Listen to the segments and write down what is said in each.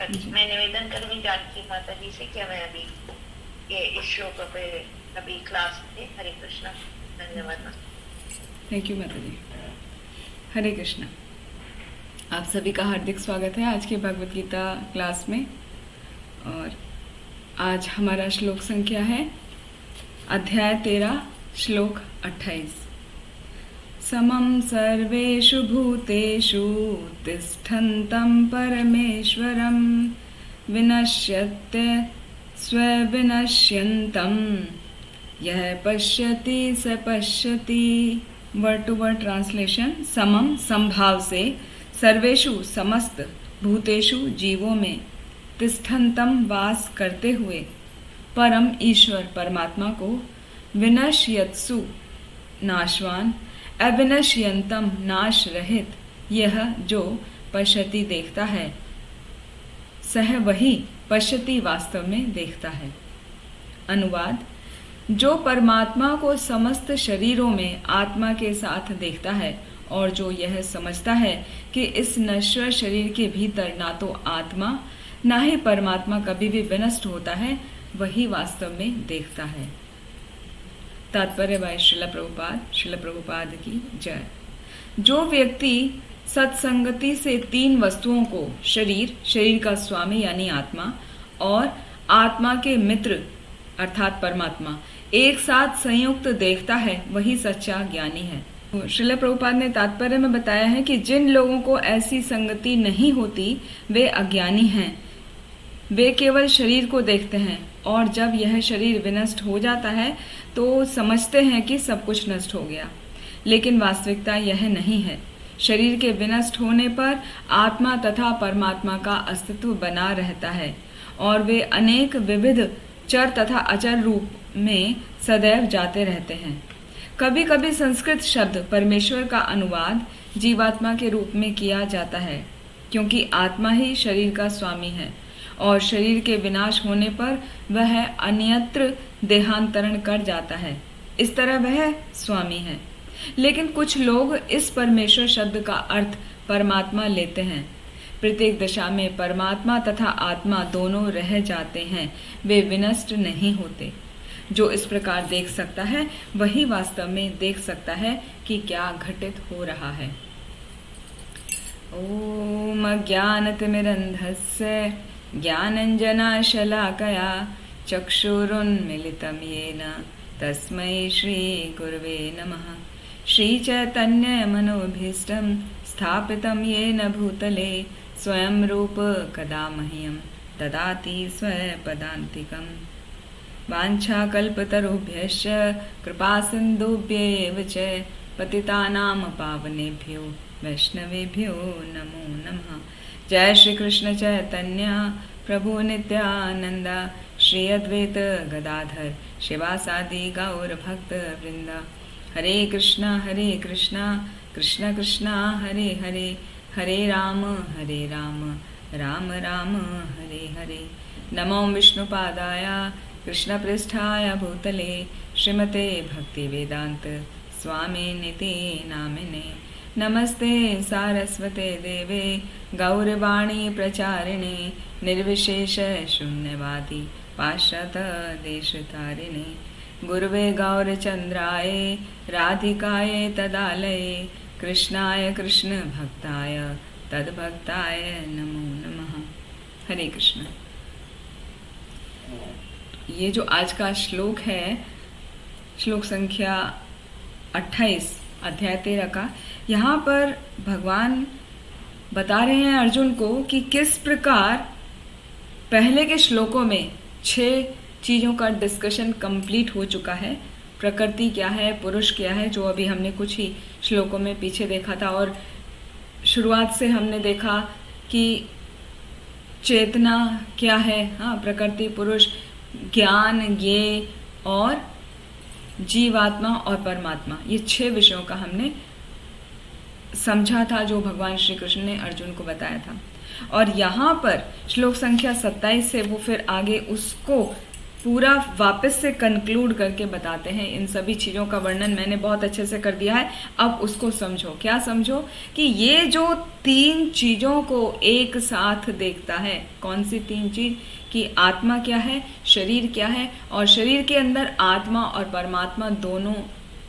जी। मैं निवेदन करूंगी जानकी माता जी से क्या मैं अभी ये इस श्लोक पे अभी क्लास में हरे कृष्णा। धन्यवाद। थैंक यू माता जी। हरे कृष्णा। आप सभी का हार्दिक स्वागत है आज की भगवत गीता क्लास में। और आज हमारा श्लोक संख्या है अध्याय 13 श्लोक 28। समं सर्वेषु भूतेषु तिष्ठन्तं परमेश्वरं विनश्यत्य स्वविनश्यन्तं यह पश्यति स पश्यति। Word to word translation. समम समभाव से, सर्वेषु समस्त, भूतेषु जीवों में, तिष्ठन्तम वास करते हुए, परम ईश्वर परमात्मा को, विनश्यत्सु नाशवान, अविनश्यंतम नाश रहित, यह जो पश्यति देखता है, सह वही पश्यति वास्तव में देखता है। अनुवाद। जो परमात्मा को समस्त शरीरों में आत्मा के साथ देखता है और जो यह समझता है कि इस नश्वर शरीर के भीतर ना तो आत्मा ना ही परमात्मा कभी भी विनष्ट होता है, वही वास्तव में देखता है। तात्पर्य बाय श्रील प्रभुपाद की जय। जो व्यक्ति सत्संगति से तीन वस्तुओं को, शरीर का स्वामी यानी आत्मा, और आत्मा के मित्र अर्थात परमात्मा, एक साथ संयुक्त देखता है, वही सच्चा ज्ञानी है। श्रील प्रभुपाद ने तात्पर्य में बताया है कि जिन लोगों को ऐसी संगति नहीं होती वे अज्ञानी हैं। वे केवल शरीर को देखते हैं और जब यह शरीर विनष्ट हो जाता है तो समझते हैं कि सब कुछ नष्ट हो गया, लेकिन वास्तविकता यह नहीं है। शरीर के विनष्ट होने पर आत्मा तथा परमात्मा का अस्तित्व बना रहता है और वे अनेक विविध चर तथा अचर रूप में सदैव जाते रहते हैं। कभी कभी संस्कृत शब्द परमेश्वर का अनुवाद जीवात्मा के रूप में किया जाता है, क्योंकि आत्मा ही शरीर का स्वामी है और शरीर के विनाश होने पर वह अन्यत्र देहांतरण कर जाता है, इस तरह वह स्वामी है। लेकिन कुछ लोग इस परमेश्वर शब्द का अर्थ परमात्मा लेते हैं। प्रत्येक दशा में परमात्मा तथा आत्मा दोनों रह जाते हैं, वे विनष्ट नहीं होते। जो इस प्रकार देख सकता है वही वास्तव में देख सकता है कि क्या घटित हो रहा है। ओम अज्ञानतिमिरन्धस्य ज्ञानञ्जनशलाकया चक्षुरुन्मीलितं येन तस्मै श्रीगुरवे नमः। श्रीचैतन्यमनोभीष्टं स्थापितं येन भूतले स्वयं रूप कदा मह्यं ददाति स्वपदान्तिकम्। वाञ्छाकल्पतरुभ्यश्च कृपासिन्धुभ्येव च पतितानां पावनेभ्यो वैष्णवेभ्यो नमो नमः। जय श्री कृष्ण चैतन्य प्रभु नित्यानंद, श्री अद्वैत गदाधर शिवासादि गौर भक्त वृंद। हरे कृष्णा कृष्ण कृष्णा हरे हरे, हरे राम राम राम हरे हरे। नमो विष्णुपादाय कृष्णपृष्ठाय भूतले श्रीमते भक्तिवेदांत स्वामिनिति नामिने। नमस्ते सारस्वते देवे गौरवाणी प्रचारिणे, निर्विशेष शून्यवादी पाश्चात्यदेशतारिणे। गुरुवे गौरचंद्राय राधिकाय तदालये, कृष्णाय कृष्ण भक्ताय तद्भक्ताय नमो नमः। हरे कृष्ण। ये जो आज का श्लोक है, श्लोक संख्या 28 अध्याय 13 का, यहाँ पर भगवान बता रहे हैं अर्जुन को कि किस प्रकार पहले के श्लोकों में 6 चीज़ों का डिस्कशन कंप्लीट हो चुका है। प्रकृति क्या है, पुरुष क्या है, जो अभी हमने कुछ ही श्लोकों में पीछे देखा था, और शुरुआत से हमने देखा कि चेतना क्या है, हाँ, प्रकृति, पुरुष, ज्ञान, ये और जीवात्मा और परमात्मा, ये 6 विषयों का हमने समझा था, जो भगवान श्री कृष्ण ने अर्जुन को बताया था। और यहाँ पर श्लोक संख्या 27 से वो फिर आगे उसको पूरा वापस से कंक्लूड करके बताते हैं। इन सभी चीज़ों का वर्णन मैंने बहुत अच्छे से कर दिया है, अब उसको समझो। क्या समझो? कि ये जो 3 चीज़ों को एक साथ देखता है, कौन सी 3 चीज़? कि आत्मा क्या है, शरीर क्या है, और शरीर के अंदर आत्मा और परमात्मा दोनों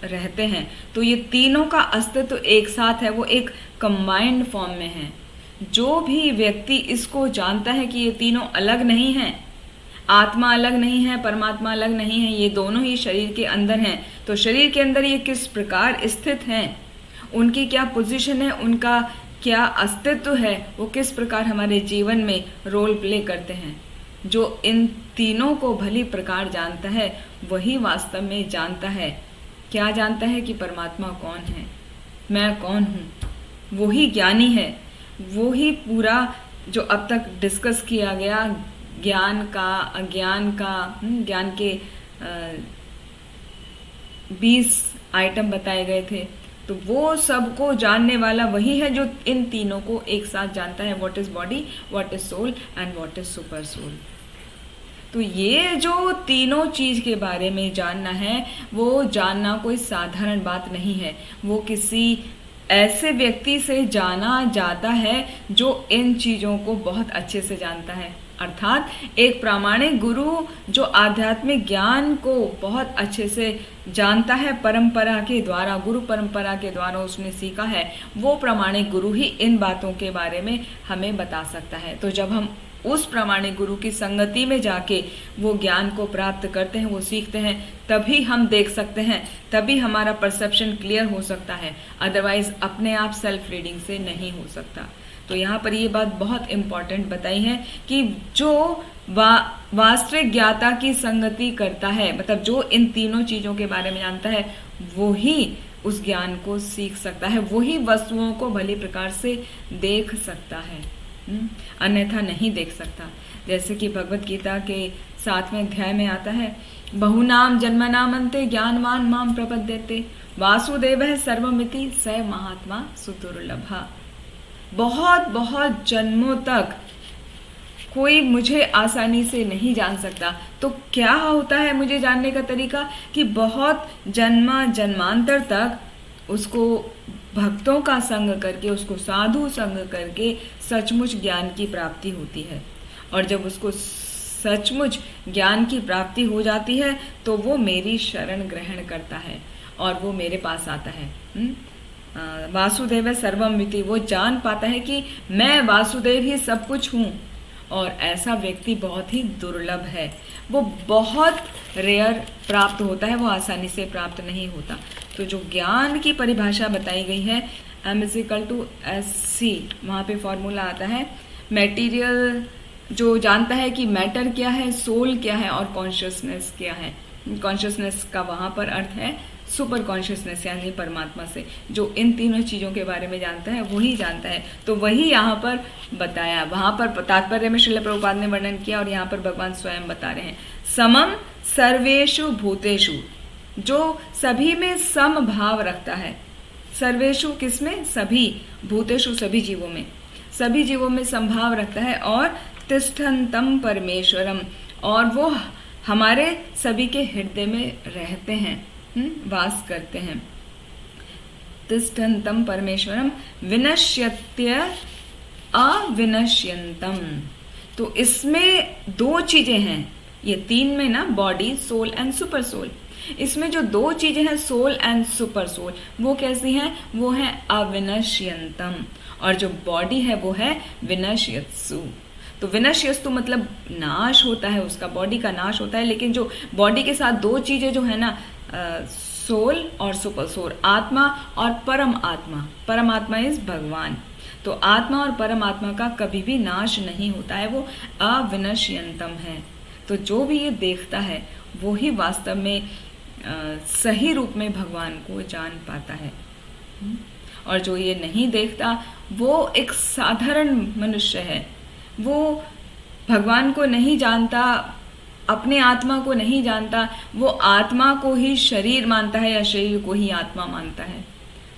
रहते हैं। तो ये तीनों का अस्तित्व एक साथ है, वो एक कंबाइंड फॉर्म में है। जो भी व्यक्ति इसको जानता है कि ये तीनों अलग नहीं हैं, आत्मा अलग नहीं है, परमात्मा अलग नहीं है, ये दोनों ही शरीर के अंदर हैं, तो शरीर के अंदर ये किस प्रकार स्थित हैं, उनकी क्या पोजीशन है, उनका क्या अस्तित्व है, वो किस प्रकार हमारे जीवन में रोल प्ले करते हैं, जो इन तीनों को भली प्रकार जानता है वही वास्तव में जानता है। क्या जानता है? कि परमात्मा कौन है, मैं कौन हूँ। वो ही ज्ञानी है, वो ही पूरा जो अब तक डिस्कस किया गया ज्ञान का, अज्ञान का, ज्ञान के 20 आइटम बताए गए थे, तो वो सबको जानने वाला वही है जो इन तीनों को एक साथ जानता है। What is body, what is soul and what is super soul. तो ये जो तीनों चीज के बारे में जानना है, वो जानना कोई साधारण बात नहीं है। वो किसी ऐसे व्यक्ति से जाना जाता है जो इन चीजों को बहुत अच्छे से जानता है, अर्थात एक प्रामाणिक गुरु जो आध्यात्मिक ज्ञान को बहुत अच्छे से जानता है, परंपरा के द्वारा, गुरु परंपरा के द्वारा उसने सीखा है, वो प्रामाणिक गुरु ही इन बातों के बारे में हमें बता सकता है। तो जब हम उस प्रामाणिक गुरु की संगति में जाके वो ज्ञान को प्राप्त करते हैं, वो सीखते हैं, तभी हम देख सकते हैं, तभी हमारा परसेप्शन क्लियर हो सकता है। अदरवाइज अपने आप सेल्फ रीडिंग से नहीं हो सकता। तो यहाँ पर ये बात बहुत इम्पॉर्टेंट बताई है कि जो वास्तविक ज्ञाता की संगति करता है, मतलब जो इन तीनों चीज़ों के बारे में जानता है, वो ही उस ज्ञान को सीख सकता है, वही वस्तुओं को भली प्रकार से देख सकता है, अन्यथा नहीं देख सकता। जैसे कि भगवत गीता के 7वें अध्याय में आता है, बहुनाम जन्मनामन्ते ज्ञानवान माम प्रपद्यते वासुदेवः सर्वमिति स महात्मा सुदुर्लभः। बहुत बहुत जन्मों तक कोई मुझे आसानी से नहीं जान सकता। तो क्या होता है मुझे जानने का तरीका? कि बहुत जन्मांतर तक उसको भक्तों का संग करके, उसको साधु संग करके सचमुच ज्ञान की प्राप्ति होती है। और जब उसको सचमुच ज्ञान की प्राप्ति हो जाती है तो वो मेरी शरण ग्रहण करता है और वो मेरे पास आता है। वासुदेव सर्वमिति, वो जान पाता है कि मैं वासुदेव ही सब कुछ हूँ। और ऐसा व्यक्ति बहुत ही दुर्लभ है, वो बहुत रेयर प्राप्त होता है, वो आसानी से प्राप्त नहीं होता। तो जो ज्ञान की परिभाषा बताई गई है, M=SC, वहाँ पे फॉर्मूला आता है, मटेरियल जो जानता है कि मैटर क्या है, सोल क्या है और कॉन्शियसनेस क्या है। कॉन्शियसनेस का वहाँ पर अर्थ है सुपर कॉन्शियसनेस, यानी परमात्मा से। जो इन तीनों चीज़ों के बारे में जानता है वही जानता है। तो वही यहाँ पर बताया, वहाँ पर तात्पर्य में श्रील प्रभुपाद ने वर्णन किया और यहाँ पर भगवान स्वयं बता रहे हैं, समम सर्वेषु भूतेषु, जो सभी में सम भाव रखता है। सर्वेषु किसमें? सभी, भूतेषु सभी जीवों में, सभी जीवों में समभाव रखता है। और तिष्ठन्तम परमेश्वरम, और वो हमारे सभी के हृदय में रहते हैं, वास करते हैं। तिष्ठन्तम परमेश्वरम विनश्यत्य अविनश्यन्तम। तो इसमें 2 चीजें हैं, ये 3 में ना, body, soul and super soul. इसमें जो 2 चीजें हैं, सोल एंड सुपर सोल, वो कैसी हैं? वो है अविनश्यन्तम। और जो बॉडी है वो है विनश्यत्सु। तो विनश्यस्तु मतलब नाश होता है, उसका बॉडी का नाश होता है। लेकिन जो बॉडी के साथ 2 चीजें जो है ना, सोल और सुपर सोल, आत्मा और परम आत्मा। परम आत्मा इज भगवान। तो आत्मा और परम आत्मा का कभी भी नाश नहीं होता है, वो अविनश्यन्तम है। तो जो भी ये देखता है वो ही वास्तव में सही रूप में भगवान को जान पाता है। और जो ये नहीं देखता वो एक साधारण मनुष्य है, वो भगवान को नहीं जानता, अपने आत्मा को नहीं जानता, वो आत्मा को ही शरीर मानता है या शरीर को ही आत्मा मानता है।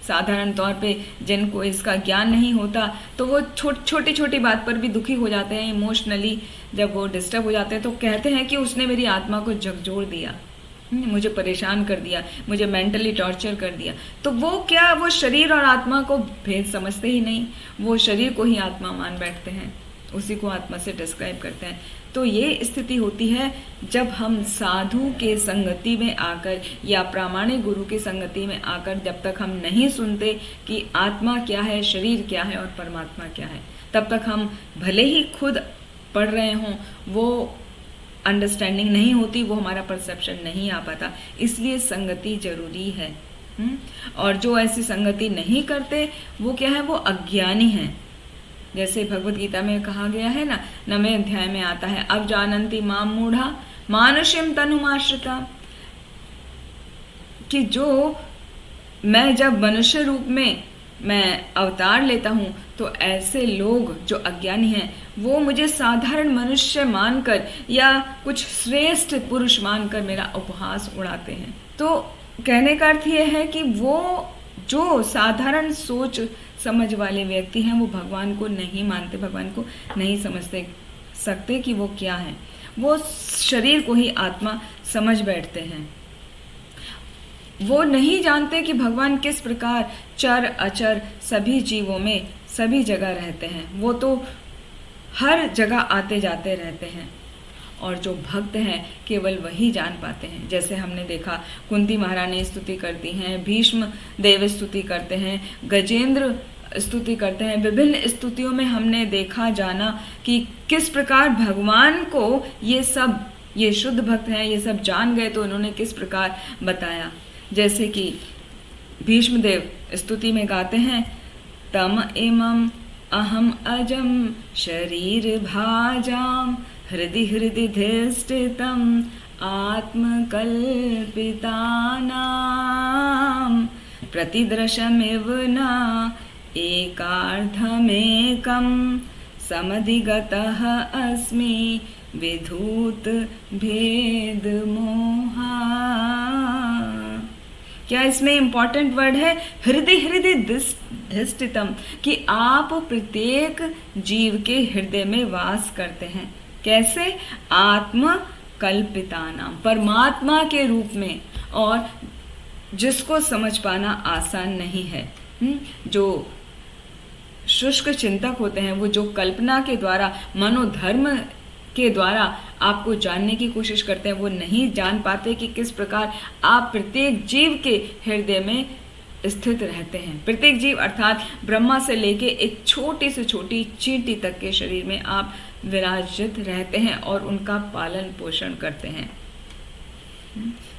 साधारण तौर पे जिनको इसका ज्ञान नहीं होता तो वो छोटी छोटी बात पर भी दुखी हो जाते हैं, इमोशनली जब वो डिस्टर्ब हो जाते हैं तो कहते हैं कि उसने मेरी आत्मा को झकझोर दिया, मुझे परेशान कर दिया, मुझे मेंटली टॉर्चर कर दिया। तो वो क्या, वो शरीर और आत्मा को भेद समझते ही नहीं, वो शरीर को ही आत्मा मान बैठते हैं, उसी को आत्मा से डिस्क्राइब करते हैं। तो ये स्थिति होती है जब हम साधु के संगति में आकर या प्रामाणिक गुरु की संगति में आकर जब तक हम नहीं सुनते कि आत्मा क्या है, शरीर क्या है और परमात्मा क्या है, तब तक हम भले ही खुद पढ़ रहे हों, वो अंडरस्टैंडिंग नहीं होती, वो हमारा परसेप्शन नहीं आ पाता। इसलिए संगति जरूरी है। और जो ऐसी संगति नहीं करते वो क्या है, वो अज्ञानी हैं। जैसे भगवत गीता में कहा गया है ना, 9वें अध्याय में आता है, अब जानन्ति माम मूढ़ा मानुष्यम तनुमाश्रिता, कि जो मैं जब मनुष्य रूप में मैं अवतार लेता हूँ तो ऐसे लोग जो अज्ञानी हैं वो मुझे साधारण मनुष्य मानकर या कुछ श्रेष्ठ पुरुष मानकर मेरा उपहास उड़ाते हैं। तो कहने का अर्थ यह है कि वो जो साधारण सोच समझ वाले व्यक्ति हैं वो भगवान को नहीं मानते, भगवान को नहीं समझते सकते कि वो क्या है, वो शरीर को ही आत्मा समझ बैठते हैं। वो नहीं जानते कि भगवान किस प्रकार चर अचर सभी जीवों में सभी जगह रहते हैं, वो तो हर जगह आते जाते रहते हैं। और जो भक्त हैं केवल वही जान पाते हैं। जैसे हमने देखा कुंती महारानी स्तुति करती हैं, भीष्म देव स्तुति करते हैं, गजेंद्र स्तुति करते हैं। विभिन्न स्तुतियों में हमने देखा जाना कि किस प्रकार भगवान को ये शुद्ध भक्त हैं, ये सब जान गए तो उन्होंने किस प्रकार बताया। जैसे कि भीष्मदेव स्तुति में गाते हैं, तम इमं अहम अजम शरीर भाजाम हृदि हृदि धिष्ठितम आत्मकल्पितानां प्रतिदृशमिव न एकार्धमेकं समधिगतः अस्मि विधूत भेद मोहा। क्या इसमें इंपॉर्टेंट वर्ड है हृदय हृदय धिष्ठितम, कि आप प्रत्येक जीव के हृदय में वास करते हैं। कैसे? आत्म कल्पितानाम, परमात्मा के रूप में, और जिसको समझ पाना आसान नहीं है। जो शुष्क चिंतक होते हैं वो जो कल्पना के द्वारा, मनोधर्म के द्वारा आपको जानने की कोशिश करते हैं, वो नहीं जान पाते कि किस प्रकार आप प्रत्येक जीव के हृदय में स्थित रहते हैं। प्रत्येक जीव अर्थात ब्रह्मा से लेके एक छोटी से छोटी चींटी तक के शरीर में आप विराजित रहते हैं और उनका पालन पोषण करते हैं।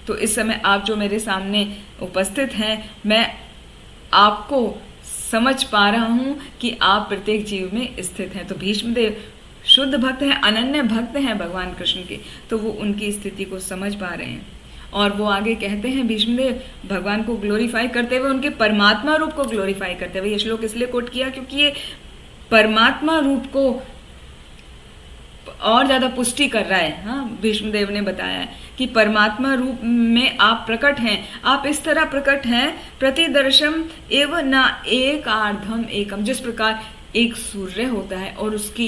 तो इस समय आप जो मेरे सामने उपस्थित हैं, मैं आपको समझ पा रहा हूं कि आप प्रत्येक जीव में स्थित हैं। तो भीष्मदेव शुद्ध भक्त हैं, अनन्य भक्त हैं भगवान कृष्ण के, तो वो उनकी स्थिति को समझ पा रहे हैं। और वो आगे कहते हैं भीष्मदेव भगवान को ग्लोरीफाई करते हुए, उनके परमात्मा रूप को ग्लोरीफाई करते हुए। ये श्लोक इसलिए कोट किया क्योंकि ये परमात्मा रूप को और ज्यादा पुष्टि कर रहा है। हाँ, भीष्मदेव ने बताया है कि परमात्मा रूप में आप प्रकट हैं, आप इस तरह प्रकट हैं, प्रतिदर्शम एव न एक आर्धम एकम, जिस प्रकार एक सूर्य होता है और उसकी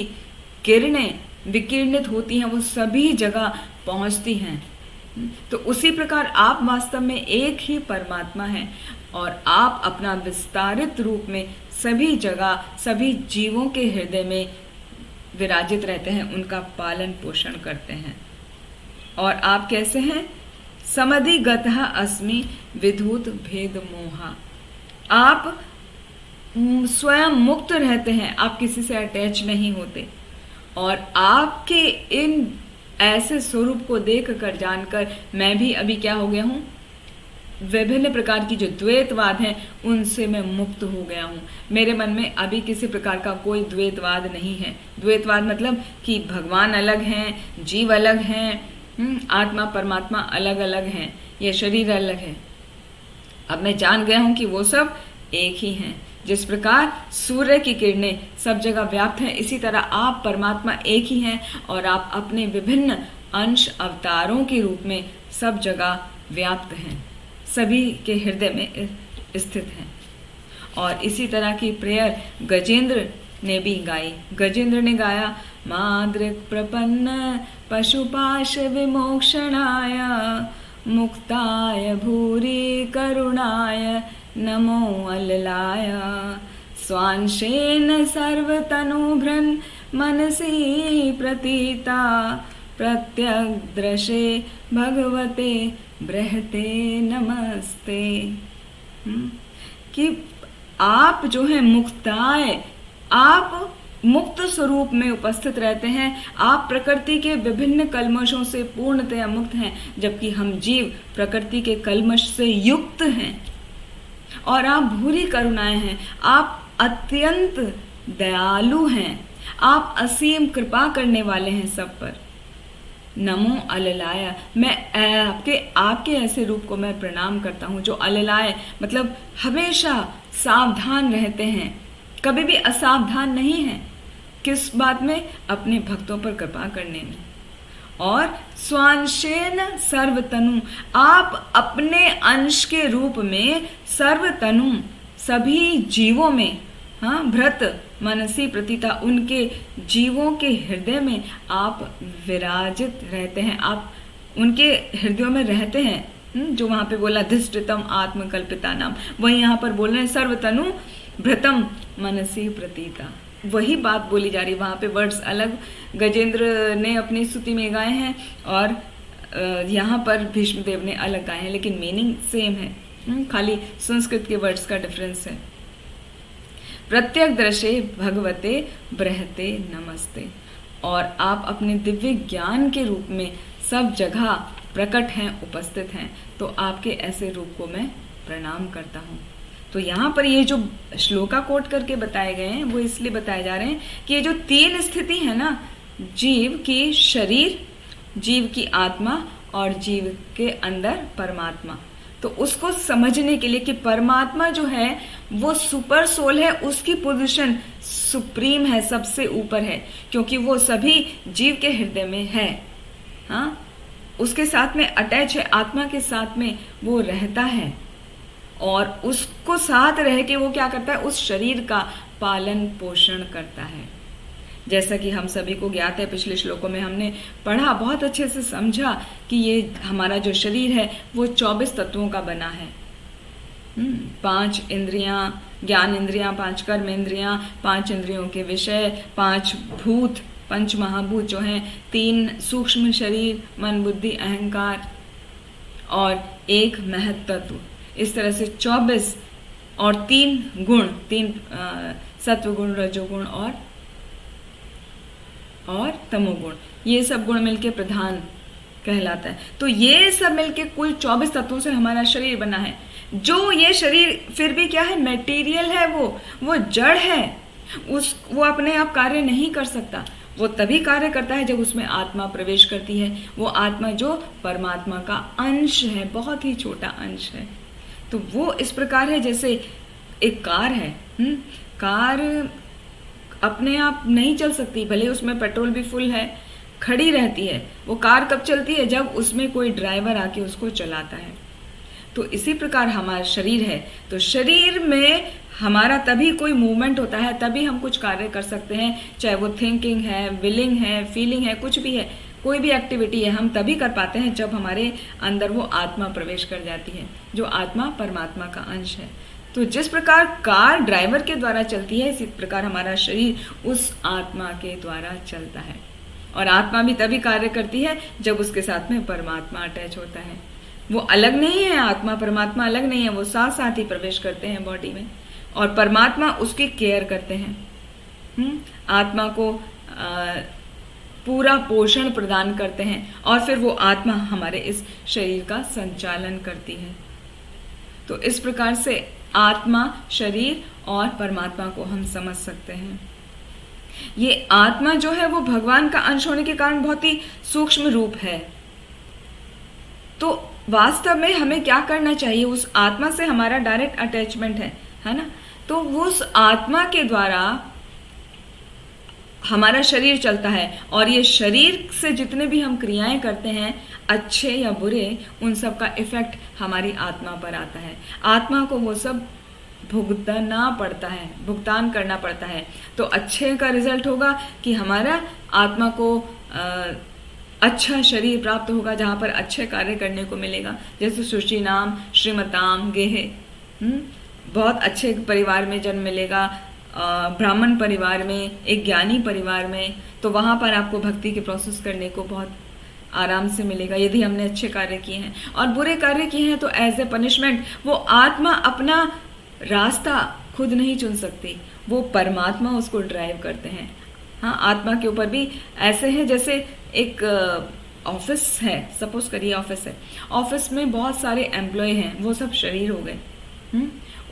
किरणें विकिरणित होती हैं, वो सभी जगह पहुंचती हैं, तो उसी प्रकार आप वास्तव में एक ही परमात्मा हैं और आप अपना विस्तारित रूप में सभी जगह सभी जीवों के हृदय में विराजित रहते हैं, उनका पालन पोषण करते हैं। और आप कैसे हैं? समधिगतः अस्मि विधूत भेद मोहा, आप स्वयं मुक्त रहते हैं, आप किसी से अटैच नहीं होते। और आपके इन ऐसे स्वरूप को देख कर जानकर मैं भी अभी क्या हो गया हूँ, विभिन्न प्रकार की जो द्वैतवाद हैं उनसे मैं मुक्त हो गया हूँ। मेरे मन में अभी किसी प्रकार का कोई द्वैतवाद नहीं है। द्वैतवाद मतलब कि भगवान अलग हैं, जीव अलग हैं, आत्मा परमात्मा अलग अलग हैं, ये शरीर अलग है। अब मैं जान गया हूँ कि वो सब एक ही हैं। जिस प्रकार सूर्य की किरणें सब जगह व्याप्त हैं, इसी तरह आप परमात्मा एक ही हैं और आप अपने विभिन्न अंश अवतारों के रूप में सब जगह व्याप्त हैं, सभी के हृदय में स्थित हैं। और इसी तरह की प्रेयर गजेंद्र ने भी गाई। गजेंद्र ने गाया, मादृक् प्रपन्न पशुपाश विमोक्षणाय मुक्ताय भूरि करुणाय नमो अल्लाय स्वांशेन सर्वतनुभृन् मनसि प्रतीता प्रत्यग्दृशे भगवते बृहते नमस्ते। कि आप जो है मुक्ताय, आप मुक्त स्वरूप में उपस्थित रहते हैं, आप प्रकृति के विभिन्न कल्मशों से पूर्णतया मुक्त हैं, जबकि हम जीव प्रकृति के कल्मश से युक्त हैं। और आप भूरी करुणाएं हैं, आप अत्यंत दयालु हैं, आप असीम कृपा करने वाले हैं सब पर। नमो अल्लाय, मैं आपके ऐसे रूप को मैं प्रणाम करता हूँ जो अल्लाय मतलब हमेशा सावधान रहते हैं, कभी भी असावधान नहीं है। किस बात में? अपने भक्तों पर कृपा करने में। और स्वांशेन सर्वतनु, आप अपने अंश के रूप में सर्वतनु सभी जीवों में, हाँ, भृत मनसी प्रतीता, उनके जीवों के हृदय में आप विराजित रहते हैं, आप उनके हृदयों में रहते हैं। जो वहां पे बोला धिष्ठितम आत्मकल्पिता नाम, वही यहाँ पर बोल रहे हैं सर्वतनु भृतम मनसी प्रतीता, वही बात बोली जा रही। वहां पे वर्ड्स अलग गजेंद्र ने अपनी स्तुति में गाए हैं और यहाँ पर भीष्मदेव ने अलग गाए हैं, लेकिन मीनिंग सेम है, खाली संस्कृत के वर्ड्स का डिफरेंस है। प्रत्यग्दृशे भगवते बृहते नमस्ते, और आप अपने दिव्य ज्ञान के रूप में सब जगह प्रकट हैं, उपस्थित हैं, तो आपके ऐसे रूप को मैं प्रणाम करता हूँ। तो यहाँ पर ये जो श्लोका कोट करके बताए गए हैं वो इसलिए बताए जा रहे हैं कि ये जो तीन स्थिति है ना, जीव की शरीर, जीव की आत्मा और जीव के अंदर परमात्मा, तो उसको समझने के लिए कि परमात्मा जो है वो सुपर सोल है, उसकी पोजीशन सुप्रीम है, सबसे ऊपर है, क्योंकि वो सभी जीव के हृदय में है, हाँ, उसके साथ में अटैच है, आत्मा के साथ में वो रहता है, और उसको साथ रह के वो क्या करता है, उस शरीर का पालन पोषण करता है। जैसा कि हम सभी को ज्ञात है, पिछले श्लोकों में हमने पढ़ा, बहुत अच्छे से समझा कि ये हमारा जो शरीर है वो 24 तत्वों का बना है। 5 इंद्रियां, ज्ञान इंद्रियां, 5 कर्म इंद्रियां, 5 इंद्रियों के विषय, 5 भूत, 5 महाभूत जो हैं, 3 सूक्ष्म शरीर, मन बुद्धि अहंकार, और 1 महत तत्व। इस तरह से 24 और 3 गुण, 3 सत्व गुण, रजोगुण और तमोगुण, ये सब गुण मिलके प्रधान कहलाता है। तो ये सब मिलके कुल 24 तत्वों से हमारा शरीर बना है। जो ये शरीर फिर भी क्या है, मटेरियल है, वो जड़ है, वो अपने आप कार्य नहीं कर सकता। वो तभी कार्य करता है जब उसमें आत्मा प्रवेश करती है। वो आत्मा जो परमात्मा का अंश है, बहुत ही छोटा अंश है। तो वो इस प्रकार है जैसे एक कार है। कार अपने आप नहीं चल सकती, भले उसमें पेट्रोल भी फुल है, खड़ी रहती है। वो कार कब चलती है, जब उसमें कोई ड्राइवर आके उसको चलाता है। तो इसी प्रकार हमारा शरीर है। तो शरीर में हमारा तभी कोई मूवमेंट होता है, तभी हम कुछ कार्य कर सकते हैं, चाहे वो थिंकिंग है, विलिंग है, फीलिंग है, कुछ भी है, कोई भी एक्टिविटी है, हम तभी कर पाते हैं जब हमारे अंदर वो आत्मा प्रवेश कर जाती है, जो आत्मा परमात्मा का अंश है। तो जिस प्रकार कार ड्राइवर के द्वारा चलती है, इसी प्रकार हमारा शरीर उस आत्मा के द्वारा चलता है। और आत्मा भी तभी कार्य करती है जब उसके साथ में परमात्मा अटैच होता है। वो अलग नहीं है, आत्मा परमात्मा अलग नहीं है, वो साथ साथ ही प्रवेश करते हैं बॉडी में, और परमात्मा उसकी केयर करते हैं, आत्मा को पूरा पोषण प्रदान करते हैं, और फिर वो आत्मा हमारे इस शरीर का संचालन करती है। तो इस प्रकार से आत्मा, शरीर और परमात्मा को हम समझ सकते हैं। ये आत्मा जो है वो भगवान का अंश होने के कारण बहुत ही सूक्ष्म रूप है। तो वास्तव में हमें क्या करना चाहिए, उस आत्मा से हमारा डायरेक्ट अटैचमेंट है ना। तो उस आत्मा के द्वारा हमारा शरीर चलता है, और ये शरीर से जितने भी हम क्रियाएं करते हैं, अच्छे या बुरे, उन सब का इफेक्ट हमारी आत्मा पर आता है। आत्मा को वो सब भुगतना पड़ता है, भुगतान करना पड़ता है। तो अच्छे का रिजल्ट होगा कि हमारा आत्मा को अच्छा शरीर प्राप्त होगा जहाँ पर अच्छे कार्य करने को मिलेगा, जैसे सुशीनाम श्रीमताम गेहे, बहुत अच्छे परिवार में जन्म मिलेगा, ब्राह्मण परिवार में, एक ज्ञानी परिवार में, तो वहाँ पर आपको भक्ति के प्रोसेस करने को बहुत आराम से मिलेगा यदि हमने अच्छे कार्य किए हैं। और बुरे कार्य किए हैं तो एज ए पनिशमेंट वो आत्मा अपना रास्ता खुद नहीं चुन सकती, वो परमात्मा उसको ड्राइव करते हैं। हाँ, आत्मा के ऊपर भी ऐसे हैं, जैसे एक ऑफिस है, सपोज करिए ऑफिस है, ऑफिस में बहुत सारे एम्प्लॉय हैं, वो सब शरीर हो गए,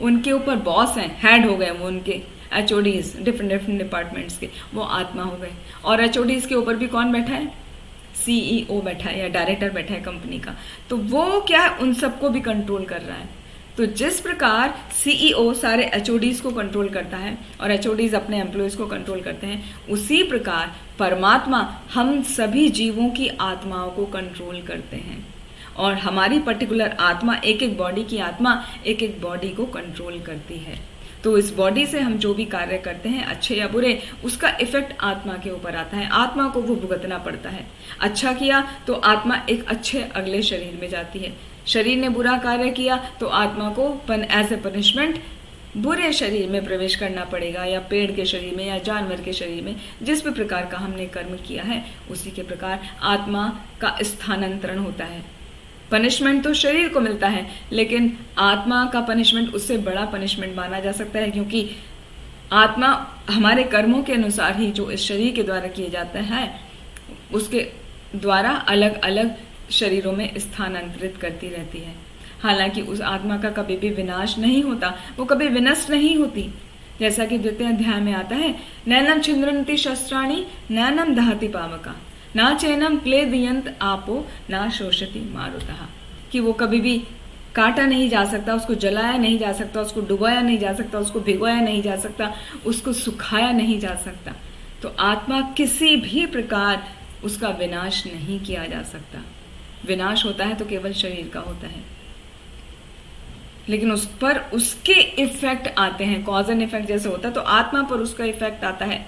उनके ऊपर बॉस हैं, हेड हो गए वो, उनके HODs डिफरेंट डिपार्टमेंट्स के, वो आत्मा हो गए। और HODs के ऊपर भी कौन बैठा है? CEO बैठा है या डायरेक्टर बैठा है कंपनी का, तो वो क्या है, उन सबको भी कंट्रोल कर रहा है। तो जिस प्रकार CEO सारे HODs को कंट्रोल करता है और HODs अपने एम्प्लॉयज़ को कंट्रोल करते हैं, उसी प्रकार परमात्मा हम सभी जीवों की आत्माओं को कंट्रोल करते हैं। और हमारी पर्टिकुलर आत्मा, एक एक बॉडी की आत्मा एक एक बॉडी को कंट्रोल करती है। तो इस बॉडी से हम जो भी कार्य करते हैं, अच्छे या बुरे, उसका इफेक्ट आत्मा के ऊपर आता है, आत्मा को वो भुगतना पड़ता है। अच्छा किया तो आत्मा एक अच्छे अगले शरीर में जाती है, शरीर ने बुरा कार्य किया तो आत्मा को एज ए पनिशमेंट बुरे शरीर में प्रवेश करना पड़ेगा, या पेड़ के शरीर में या जानवर के शरीर में, जिस भी प्रकार का हमने कर्म किया है उसी के प्रकार आत्मा का स्थानांतरण होता है। पनिशमेंट तो शरीर को मिलता है, लेकिन आत्मा का पनिशमेंट उससे बड़ा पनिशमेंट माना जा सकता है, क्योंकि आत्मा हमारे कर्मों के अनुसार ही जो इस शरीर के द्वारा किए जाता है उसके द्वारा अलग अलग शरीरों में स्थानांतरित करती रहती है। हालांकि उस आत्मा का कभी भी विनाश नहीं होता, वो कभी विनष्ट नहीं होती। जैसा कि द्वितीय अध्याय में आता है, नैनम छिन्द्रन्ति शस्त्राणि नैनम दहति पावका ना चैनम क्लेदयंत आपो ना शोषति मारुतः, कि वो कभी भी काटा नहीं जा सकता, उसको जलाया नहीं जा सकता, उसको डुबाया नहीं जा सकता, उसको भिगोया नहीं जा सकता, उसको सुखाया नहीं जा सकता। तो आत्मा किसी भी प्रकार उसका विनाश नहीं किया जा सकता। विनाश होता है तो केवल शरीर का होता है, लेकिन उस पर उसके इफेक्ट आते हैं, कॉज एंड इफेक्ट जैसे होता है, तो आत्मा पर उसका इफेक्ट आता है।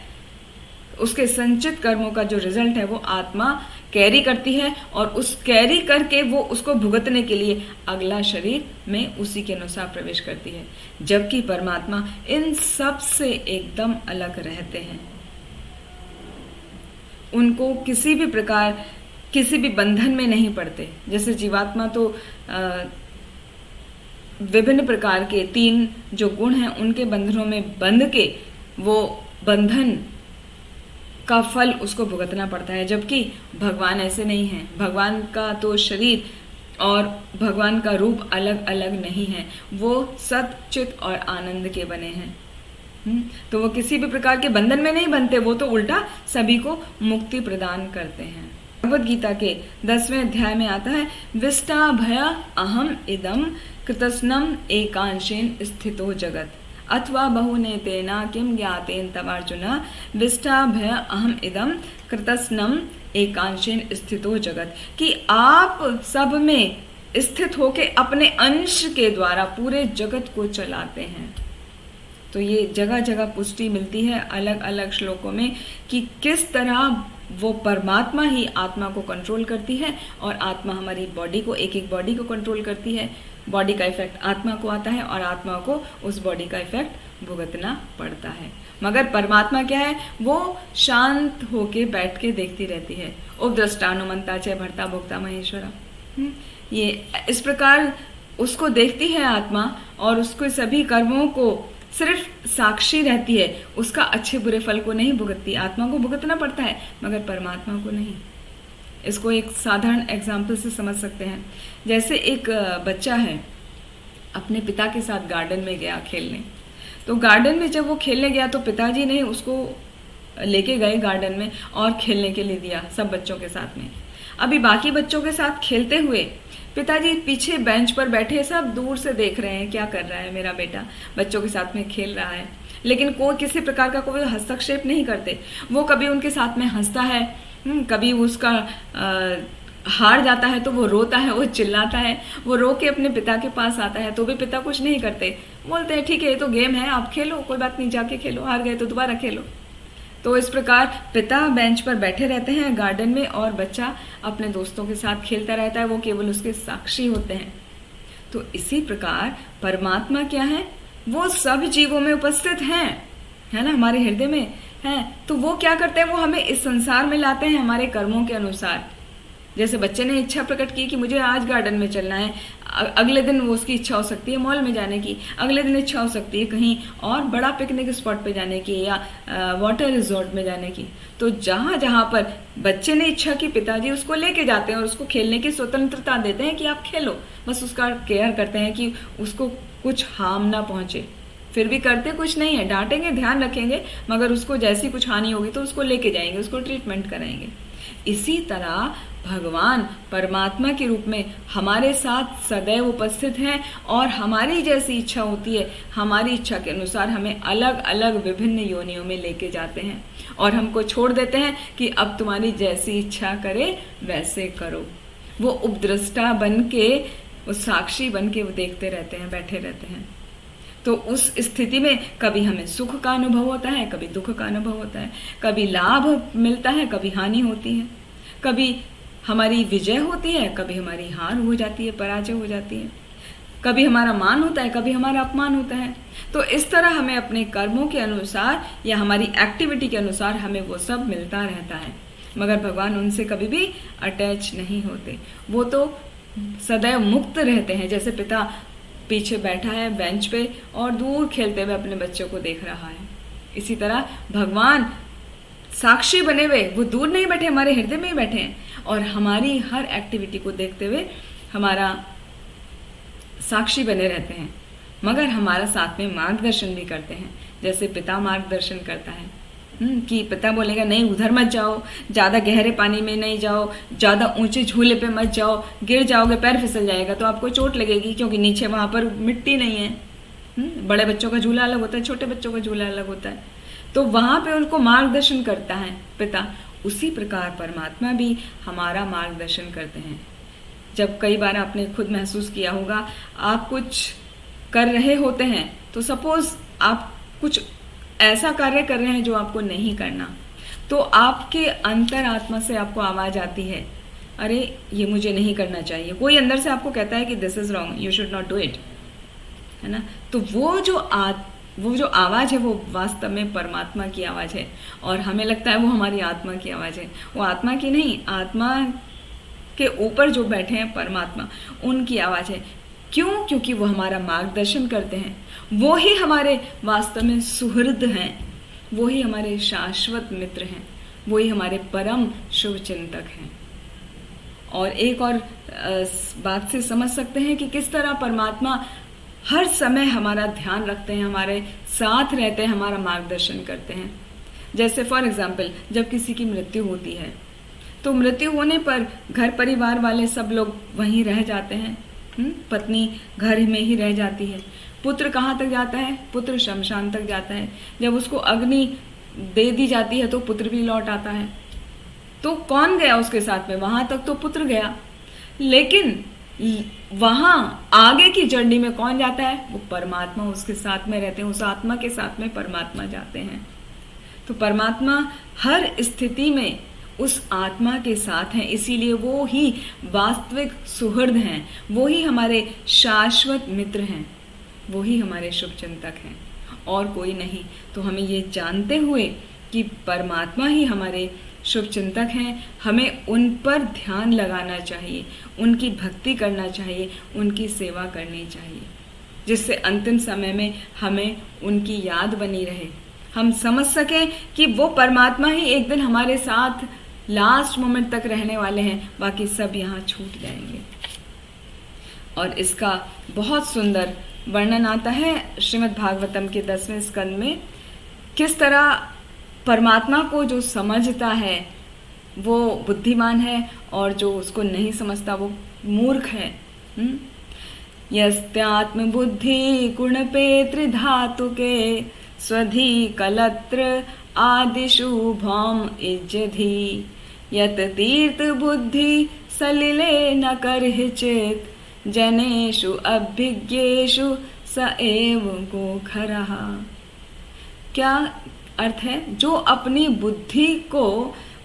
उसके संचित कर्मों का जो रिजल्ट है वो आत्मा कैरी करती है, और उस कैरी करके वो उसको भुगतने के लिए अगला शरीर में उसी के अनुसार प्रवेश करती है। जबकि परमात्मा इन सब से एकदम अलग रहते हैं, उनको किसी भी प्रकार किसी भी बंधन में नहीं पड़ते। जैसे जीवात्मा तो विभिन्न प्रकार के 3 जो गुण हैं उनके बंधनों में बंध के वो बंधन का फल उसको भुगतना पड़ता है, जबकि भगवान ऐसे नहीं हैं। भगवान का तो शरीर और भगवान का रूप अलग अलग नहीं है, वो सत चित और आनंद के बने हैं। तो वो किसी भी प्रकार के बंधन में नहीं बनते, वो तो उल्टा सभी को मुक्ति प्रदान करते हैं। भगवद गीता के 10वें अध्याय में आता है, विष्टा भय अहम इदम कृतस्नम एकांशेन स्थितो जगत अथवा बहुने तेना किम ज्ञातेन तवार्जुन विष्टा भय अहम इदम कृतस्नम एकांशेन स्थितो जगत, कि आप सब में स्थित होके अपने अंश के द्वारा पूरे जगत को चलाते हैं। तो ये जगह जगह पुष्टि मिलती है अलग अलग श्लोकों में कि किस तरह वो परमात्मा ही आत्मा को कंट्रोल करती है, और आत्मा हमारी बॉडी को, एक एक बॉडी को कंट्रोल करती है। बॉडी का इफेक्ट आत्मा को आता है और आत्मा को उस बॉडी का इफेक्ट भुगतना पड़ता है। मगर परमात्मा क्या है, वो शांत होके बैठ के देखती रहती है। उपद्रष्टानुमंता च भर्ता भोक्ता महेश्वरा, ये इस प्रकार उसको देखती है आत्मा, और उसको सभी कर्मों को सिर्फ साक्षी रहती है, उसका अच्छे बुरे फल को नहीं भुगतती। आत्मा को भुगतना पड़ता है मगर परमात्मा को नहीं। इसको एक साधारण एग्जाम्पल से समझ सकते हैं। जैसे एक बच्चा है, अपने पिता के साथ गार्डन में गया खेलने। तो गार्डन में जब वो खेलने गया तो पिताजी ने उसको लेके गए गार्डन में और खेलने के लिए दिया सब बच्चों के साथ में। अभी बाकी बच्चों के साथ खेलते हुए पिताजी पीछे बेंच पर बैठे सब दूर से देख रहे हैं, क्या कर रहा है मेरा बेटा, बच्चों के साथ में खेल रहा है, लेकिन कोई किसी प्रकार का कोई हस्तक्षेप नहीं करते। वो कभी उनके साथ में हंसता है, कभी उसका हार जाता है तो वो रोता है, वो चिल्लाता है, वो रो के अपने पिता के पास आता है, तो भी पिता कुछ नहीं करते, बोलते हैं ठीक है ये तो गेम है, आप खेलो, कोई बात नहीं, जाके खेलो, हार गए तो दोबारा खेलो। तो इस प्रकार पिता बेंच पर बैठे रहते हैं गार्डन में और बच्चा अपने दोस्तों के साथ खेलता रहता है, वो केवल उसके साक्षी होते हैं। तो इसी प्रकार परमात्मा क्या है, वो सब जीवों में उपस्थित हैं, है ना, हमारे हृदय में हैं। तो वो क्या करते हैं, वो हमें इस संसार में लाते हैं हमारे कर्मों के अनुसार। जैसे बच्चे ने इच्छा प्रकट की कि मुझे आज गार्डन में चलना है, अगले दिन वो उसकी इच्छा हो सकती है मॉल में जाने की, अगले दिन इच्छा हो सकती है कहीं और बड़ा पिकनिक स्पॉट पे जाने की या वाटर रिजॉर्ट में जाने की। तो जहाँ जहाँ पर बच्चे ने इच्छा की, पिताजी उसको लेके जाते हैं और उसको खेलने की स्वतंत्रता देते हैं कि आप खेलो, बस उसका केयर करते हैं कि उसको कुछ हार्म ना पहुंचे। फिर भी करते कुछ नहीं है, डांटेंगे, ध्यान रखेंगे, मगर उसको जैसी कुछ हानि होगी तो उसको लेके जाएंगे, उसको ट्रीटमेंट कराएंगे। इसी तरह भगवान परमात्मा के रूप में हमारे साथ सदैव उपस्थित हैं और हमारी जैसी इच्छा होती है, हमारी इच्छा के अनुसार हमें अलग अलग विभिन्न योनियों में लेके जाते हैं और हमको छोड़ देते हैं कि अब तुम्हारी जैसी इच्छा करे वैसे करो। वो उपद्रष्टा बन के, वो साक्षी बन के वो देखते रहते हैं, बैठे रहते हैं। तो उस स्थिति में कभी हमें सुख का अनुभव होता है, कभी दुख का अनुभव होता है, कभी लाभ मिलता है, कभी हानि होती है, कभी हमारी विजय होती है, कभी हमारी हार हो जाती है, पराजय हो जाती है, कभी हमारा मान होता है, कभी हमारा अपमान होता है। तो इस तरह हमें अपने कर्मों के अनुसार या हमारी एक्टिविटी के अनुसार हमें वो सब मिलता रहता है, मगर भगवान उनसे कभी भी अटैच नहीं होते। वो तो सदैव मुक्त रहते हैं। जैसे पिता पीछे बैठा है बेंच पे और दूर खेलते हुए अपने बच्चों को देख रहा है, इसी तरह भगवान साक्षी बने हुए वो दूर नहीं बैठे, हमारे हृदय में ही बैठे हैं और हमारी हर एक्टिविटी को देखते हुए हमारा साक्षी बने रहते हैं, मगर हमारा साथ में मार्गदर्शन भी करते हैं। जैसे पिता मार्गदर्शन करता है कि पिता बोलेगा नहीं उधर मत जाओ, ज़्यादा गहरे पानी में नहीं जाओ, ज़्यादा ऊंचे झूले पे मत जाओ, गिर जाओगे, पैर फिसल जाएगा तो आपको चोट लगेगी, क्योंकि नीचे वहाँ पर मिट्टी नहीं है। बड़े बच्चों का झूला अलग होता है, छोटे बच्चों का झूला अलग होता है, तो वहाँ पे उनको मार्गदर्शन करता है पिता। उसी प्रकार परमात्मा भी हमारा मार्गदर्शन करते हैं। जब कई बार आपने खुद महसूस किया होगा, आप कुछ कर रहे होते हैं, तो सपोज आप कुछ ऐसा कार्य कर रहे हैं जो आपको नहीं करना, तो आपके अंतरात्मा से आपको आवाज आती है, अरे ये मुझे नहीं करना चाहिए। कोई अंदर से आपको कहता है कि this is wrong, you should not do it, है ना। तो वो जो आवाज़ है वो वास्तव में परमात्मा की आवाज़ है और हमें लगता है वो हमारी आत्मा की आवाज़ है। वो आत्मा की नहीं, आत्मा के ऊपर जो बैठे हैं परमात्मा, उनकी आवाज़ है। क्यों? क्योंकि वो हमारा मार्गदर्शन करते हैं, वो ही हमारे वास्तव में सुहृद हैं, वो ही हमारे शाश्वत मित्र हैं, वो ही हमारे परम शुभ चिंतक हैं। और एक और बात से समझ सकते हैं कि किस तरह परमात्मा हर समय हमारा ध्यान रखते हैं, हमारे साथ रहते हैं, हमारा मार्गदर्शन करते हैं। जैसे फॉर एग्जाम्पल जब किसी की मृत्यु होती है तो मृत्यु होने पर घर परिवार वाले सब लोग वहीं रह जाते हैं, पत्नी घर में ही रह जाती है, पुत्र कहाँ तक जाता है, पुत्र शमशान तक जाता है। जब उसको अग्नि दे दी जाती है तो पुत्र भी लौट आता है। तो कौन गया उसके साथ में? वहां तक तो पुत्र गया, लेकिन वहां आगे की जर्नी में कौन जाता है? वो परमात्मा उसके साथ में रहते हैं, उस आत्मा के साथ में परमात्मा जाते हैं। तो परमात्मा हर स्थिति में उस आत्मा के साथ हैं, इसीलिए वो ही वास्तविक सुहृद हैं, वो ही हमारे शाश्वत मित्र हैं, वो ही हमारे शुभचिंतक हैं और कोई नहीं। तो हमें ये जानते हुए कि परमात्मा ही हमारे शुभचिंतक हैं, हमें उन पर ध्यान लगाना चाहिए, उनकी भक्ति करना चाहिए, उनकी सेवा करनी चाहिए, जिससे अंतिम समय में हमें उनकी याद बनी रहे, हम समझ सकें कि वो परमात्मा ही एक दिन हमारे साथ लास्ट मोमेंट तक रहने वाले हैं, बाकी सब यहाँ छूट जाएंगे। और इसका बहुत सुंदर वर्णन आता है श्रीमद् भागवतम के 10वें स्कंद में, किस तरह परमात्मा को जो समझता है वो बुद्धिमान है और जो उसको नहीं समझता वो मूर्ख है। यस्त्यात्म बुद्धि गुणपेत्र धातुके स्वधि कलत्र आदिशु भौम इज्जधि यत तीर्थ बुद्धि सलिले न करहिचित जनेषु अभिज्ञेषु स एव गोखरः। क्या अर्थ है? जो अपनी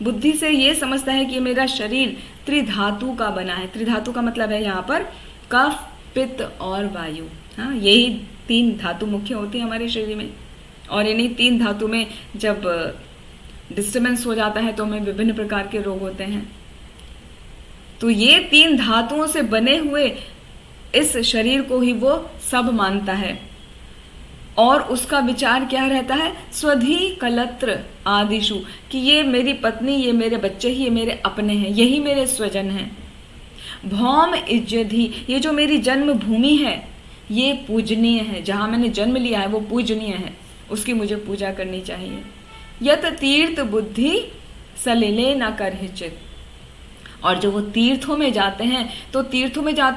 बुद्धि से ये समझता है कि मेरा शरीर त्रिधातु का बना है। त्रिधातु का मतलब है यहाँ पर कफ, पित्त और वायु। हाँ, यही 3 धातु मुख्य होती है हमारे शरीर में, और इन्हीं 3 धातु में जब डिस्टर्बेंस हो जाता है तो हमें विभिन्न प्रकार के रोग होते हैं। तो ये 3 धातुओं से बने हुए इस शरीर को ही वो सब मानता है, और उसका विचार क्या रहता है? स्वधि कलत्र आदिशु, कि ये मेरी पत्नी, ये मेरे बच्चे ही, ये मेरे अपने हैं, यही मेरे स्वजन हैं। भौम इज्जधि, ये जो मेरी जन्म भूमि है ये पूजनीय है, जहाँ मैंने जन्म लिया है वो पूजनीय है, उसकी मुझे पूजा करनी चाहिए। यत तीर्थ बुद्धि सलिले न करहिचित, और जो वो तीर्थों में जाते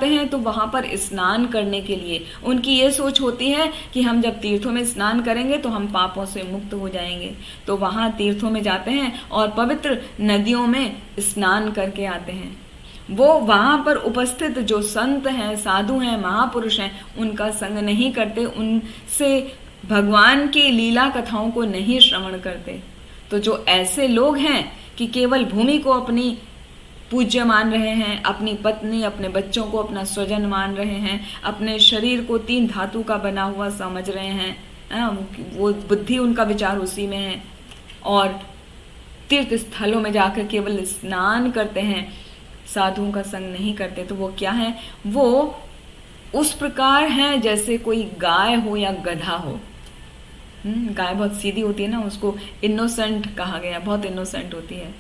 हैं तो वहाँ पर स्नान करने के लिए उनकी ये सोच होती है कि हम जब तीर्थों में स्नान करेंगे तो हम पापों से मुक्त हो जाएंगे। तो वहाँ तीर्थों में जाते हैं और पवित्र नदियों में स्नान करके आते हैं। वो वहाँ पर उपस्थित जो संत हैं, साधु हैं, महापुरुष हैं, उनका संग नहीं करते, उनसे भगवान की लीला कथाओं को नहीं श्रवण करते। तो जो ऐसे लोग हैं कि केवल भूमि को अपनी पूज्य मान रहे हैं, अपनी पत्नी, अपने बच्चों को अपना स्वजन मान रहे हैं, अपने शरीर को 3 धातु का बना हुआ समझ रहे हैं, वो बुद्धि, उनका विचार उसी में है, और तीर्थ स्थलों में जाकर केवल स्नान करते हैं, साधुओं का संग नहीं करते, तो वो क्या है? वो उस प्रकार हैं जैसे कोई गाय हो या गधा हो। गाय बहुत सीधी होती है ना, उसको इनोसेंट कहा गया, बहुत इनोसेंट होती है,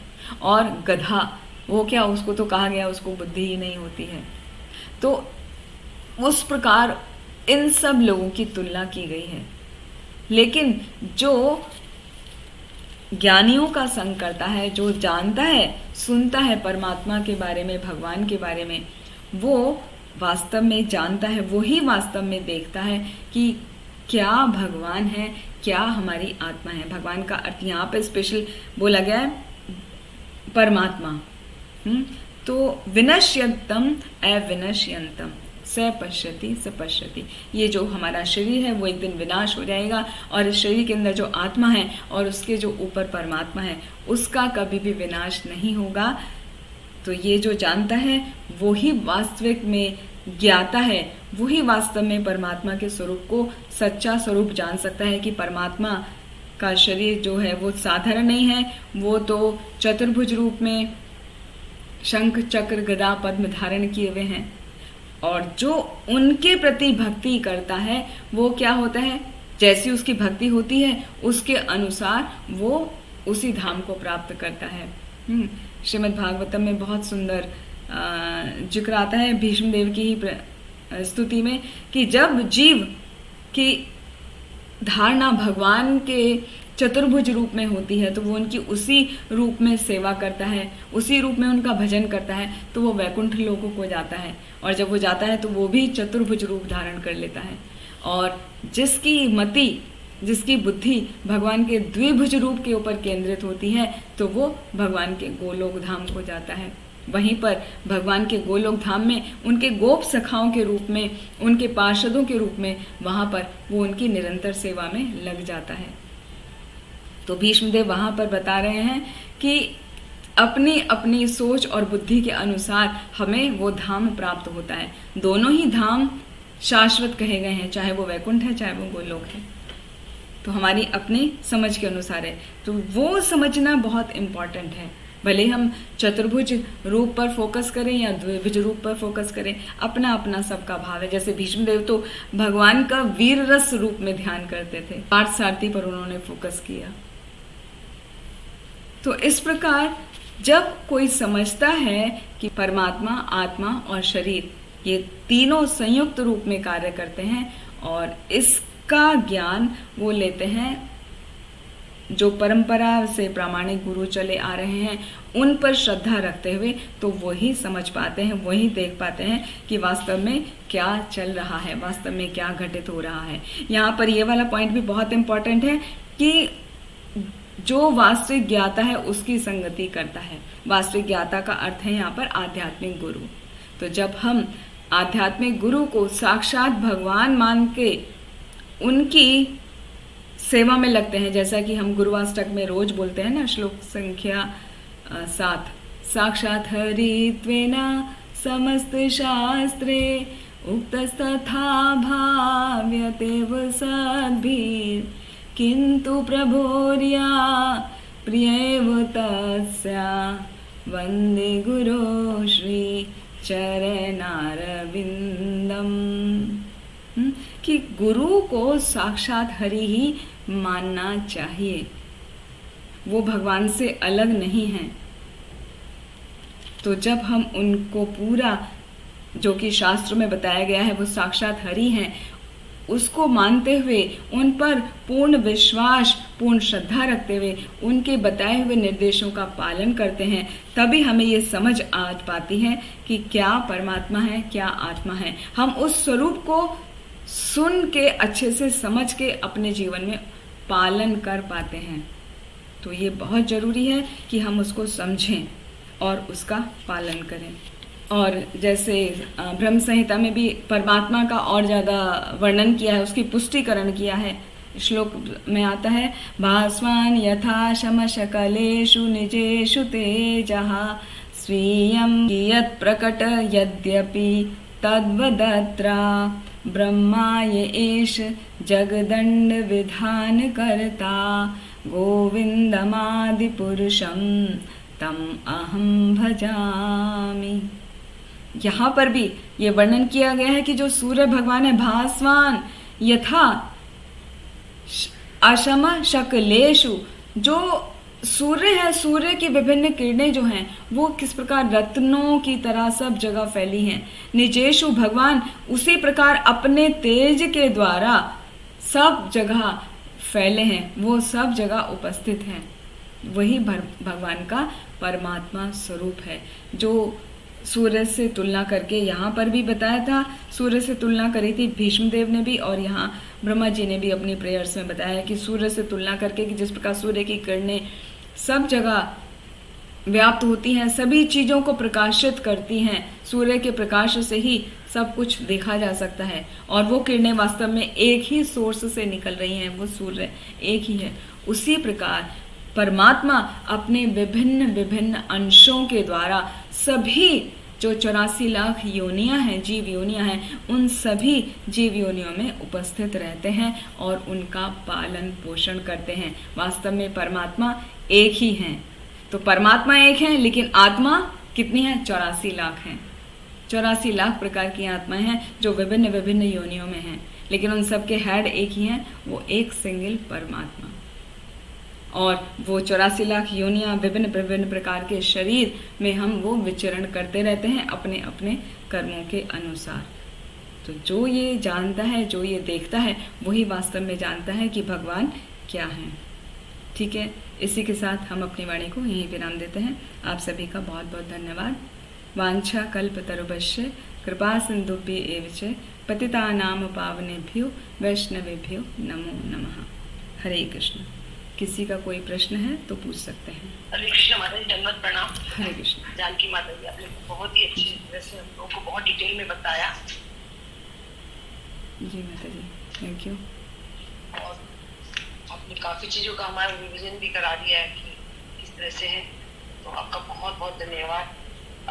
और गधा वो क्या, उसको तो कहा गया उसको बुद्धि ही नहीं होती है। तो उस प्रकार इन सब लोगों की तुलना की गई है। लेकिन जो ज्ञानियों का संग करता है, जो जानता है, सुनता है परमात्मा के बारे में, भगवान के बारे में, वो वास्तव में जानता है, वो ही वास्तव में देखता है कि क्या भगवान है, क्या हमारी आत्मा है। भगवान का अर्थ यहाँ पे स्पेशल बोला गया है परमात्मा। तो विनश्यंतम अविनश्यंतम स पश्यति स पश्यति, ये जो हमारा शरीर है वो एक दिन विनाश हो जाएगा, और इस शरीर के अंदर जो आत्मा है और उसके जो ऊपर परमात्मा है उसका कभी भी विनाश नहीं होगा। तो ये जो जानता है वो ही वास्तविक में ज्ञाता है, वो ही वास्तव में परमात्मा के स्वरूप को सच्चा स्वरूप जान सकता है कि परमात्मा का शरीर जो है वो साधारण नहीं है, वो तो चतुर्भुज रूप में शंख, चक्र, गदा, पद्म धारण किए हुए हैं, और जो उनके प्रति भक्ति करता है वो क्या होता है? जैसी उसकी भक्ति होती है उसके अनुसार वो उसी धाम को प्राप्त करता है। श्रीमद् भागवतम में बहुत सुंदर जिक्र आता है भीष्म देव की ही स्तुति में कि जब जीव की धारणा भगवान के चतुर्भुज रूप में होती है तो वो उनकी उसी रूप में सेवा करता है, उसी रूप में उनका भजन करता है, तो वो वैकुंठ लोकों को जाता है, और जब वो जाता है तो वो भी चतुर्भुज रूप धारण कर लेता है। और जिसकी मति, जिसकी बुद्धि भगवान के द्विभुज रूप के ऊपर केंद्रित होती है तो वो भगवान के गोलोक धाम को जाता है। वहीं पर भगवान के गोलोक धाम में उनके गोप सखाओं के रूप में, उनके पार्षदों के रूप में, वहाँ पर वो उनकी निरंतर सेवा में लग जाता है। तो भीष्मदेव वहाँ पर बता रहे हैं कि अपनी अपनी सोच और बुद्धि के अनुसार हमें वो धाम प्राप्त होता है। दोनों ही धाम शाश्वत कहे गए हैं, चाहे वो वैकुंठ है चाहे वो गोलोक है। तो हमारी अपनी समझ के अनुसार है, तो वो समझना बहुत इम्पॉर्टेंट है। भले हम चतुर्भुज रूप पर फोकस करें या द्विभुज रूप पर फोकस करें, अपना अपना सबका भाव है। जैसे भीष्मदेव तो भगवान का वीर रस रूप में ध्यान करते थे, पार्थसारथी पर उन्होंने फोकस किया। तो इस प्रकार जब कोई समझता है कि परमात्मा, आत्मा और शरीर ये तीनों संयुक्त रूप में कार्य करते हैं, और इसका ज्ञान वो लेते हैं जो परंपरा से प्रामाणिक गुरु चले आ रहे हैं, उन पर श्रद्धा रखते हुए, तो वही समझ पाते हैं, वही देख पाते हैं कि वास्तव में क्या चल रहा है, वास्तव में क्या घटित हो रहा है। यहाँ पर ये वाला पॉइंट भी बहुत इम्पोर्टेंट है कि जो वास्तविक ज्ञाता है उसकी संगति करता है। वास्तविक ज्ञाता का अर्थ है यहाँ पर आध्यात्मिक गुरु। तो जब हम आध्यात्मिक गुरु को साक्षात भगवान मान के उनकी सेवा में लगते हैं, जैसा कि हम गुरुवाष्टक में रोज बोलते हैं ना, श्लोक संख्या 7, साक्षात हरित्वेन समस्त शास्त्रे उक्तस्तथा भाव्यतेव सद्भिः किन्तु प्रभोर्या प्रियैव तस्या वन्दे गुरो श्री चरणारविन्दम। कि गुरु को साक्षात हरि ही मानना चाहिए, वो भगवान से अलग नहीं है। तो जब हम उनको पूरा जो कि शास्त्र में बताया गया है वो साक्षात हरि हैं, उसको मानते हुए उन पर पूर्ण विश्वास, पूर्ण श्रद्धा रखते हुए उनके बताए हुए निर्देशों का पालन करते हैं, तभी हमें ये समझ आ पाती है कि क्या परमात्मा है, क्या आत्मा है। हम उस स्वरूप को सुन के अच्छे से समझ के अपने जीवन में पालन कर पाते हैं। तो ये बहुत ज़रूरी है कि हम उसको समझें और उसका पालन करें। और जैसे ब्रह्म संहिता में भी परमात्मा का और ज़्यादा वर्णन किया है, उसकी पुष्टिकरण किया है। श्लोक में आता है, भास्वान यथा शमशकलेषु निजेषु तेजः स्वीयं कियत् प्रकट यद्यपि तद्वदत्र ब्रह्मा ये एष जगदण्ड विधान कर्ता गोविंदमादिपुरुषं तम अहम भजामि। यहाँ पर भी ये वर्णन किया गया है कि जो सूर्य भगवान है, भास्वान यथा अशम शकलेषु, जो सूर्य है, सूर्य की विभिन्न किरणें जो हैं वो किस प्रकार रत्नों की तरह सब जगह फैली हैं। निजेशु, भगवान उसी प्रकार अपने तेज के द्वारा सब जगह फैले हैं, वो सब जगह उपस्थित हैं। वही भगवान का परमात्मा स्वरूप है, जो सूर्य से तुलना करके यहाँ पर भी बताया था। सूर्य से तुलना करी थी भीष्मदेव ने भी, और यहाँ ब्रह्मा जी ने भी अपनी प्रेयर्स में बताया कि सूर्य से तुलना करके कि जिस प्रकार सूर्य की किरणें सब जगह व्याप्त होती हैं, सभी चीज़ों को प्रकाशित करती हैं, सूर्य के प्रकाश से ही सब कुछ देखा जा सकता है, और वो किरणें वास्तव में एक ही सोर्स से निकल रही हैं, वो सूर्य एक ही है। उसी प्रकार परमात्मा अपने विभिन्न विभिन्न अंशों के द्वारा सभी जो 84 लाख योनियां हैं, जीव योनियां हैं, उन सभी जीव योनियों में उपस्थित रहते हैं और उनका पालन पोषण करते हैं। वास्तव में परमात्मा एक ही हैं। तो परमात्मा एक है, लेकिन आत्मा कितनी है? 84 लाख हैं। 84 लाख प्रकार की आत्माएं हैं जो विभिन्न विभिन्न योनियों में हैं, लेकिन उन सब के हेड एक ही हैं, वो एक सिंगल परमात्मा। और वो 84 लाख योनियां विभिन्न विभिन्न प्रकार के शरीर में हम वो विचरण करते रहते हैं अपने अपने कर्मों के अनुसार। तो जो ये जानता है, जो ये देखता है, वही वास्तव में जानता है कि भगवान क्या है। ठीक है, इसी के साथ हम अपनी वाणी को यहीं विराम देते हैं। आप सभी का बहुत बहुत धन्यवाद। वांछा कल्पतरुभ्यश्च कृपा सिन्धुभ्य एव च पतितानां पावनेभ्यो वैष्णवेभ्यो नमो नमः। हरे कृष्ण। किसी का कोई प्रश्न है तो पूछ सकते हैं। हरे कृष्ण माता जी, दंडवत प्रणाम। हरे कृष्ण। जानकी माता जी, आपने बहुत ही अच्छी तरह से हम लोगों को बहुत डिटेल में बताया। जी माता जी, थैंक यू। और आपने काफी चीजों का हमारा रिवीजन भी करा दिया है कि किस तरह से है, तो आपका बहुत बहुत धन्यवाद।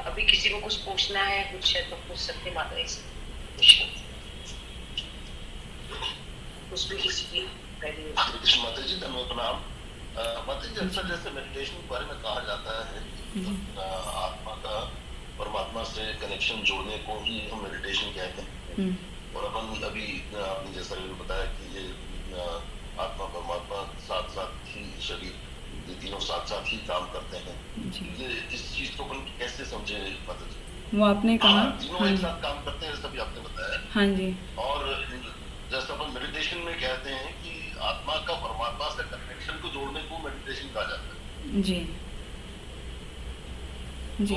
अभी किसी को कुछ पूछना है, कुछ है तो पूछ सकते माता जी से, कुछ भी किसी की। कृष्ण माता जी, धन्यवाद प्रणाम। माता जी, अक्सर जैसे मेडिटेशन के बारे में कहा जाता है, आत्मा का परमात्मा से कनेक्शन जोड़ने को ही हम मेडिटेशन कहते हैं। और अपन अभी आपने जैसा बताया कि ये आत्मा परमात्मा साथ साथ ही शरीर, ये तीनों साथ साथ ही काम करते हैं। ये इस चीज को अपन कैसे समझे माता जी? वो आपने कहा तीनों एक साथ काम करते हैं, जैसा भी आपने बताया। हाँ जी। और जैसा अपन मेडिटेशन में कहते हैं कि आत्मा का परमात्मा से कनेक्शन को जोड़ने को मेडिटेशन कहा जाता है। जी जी। तो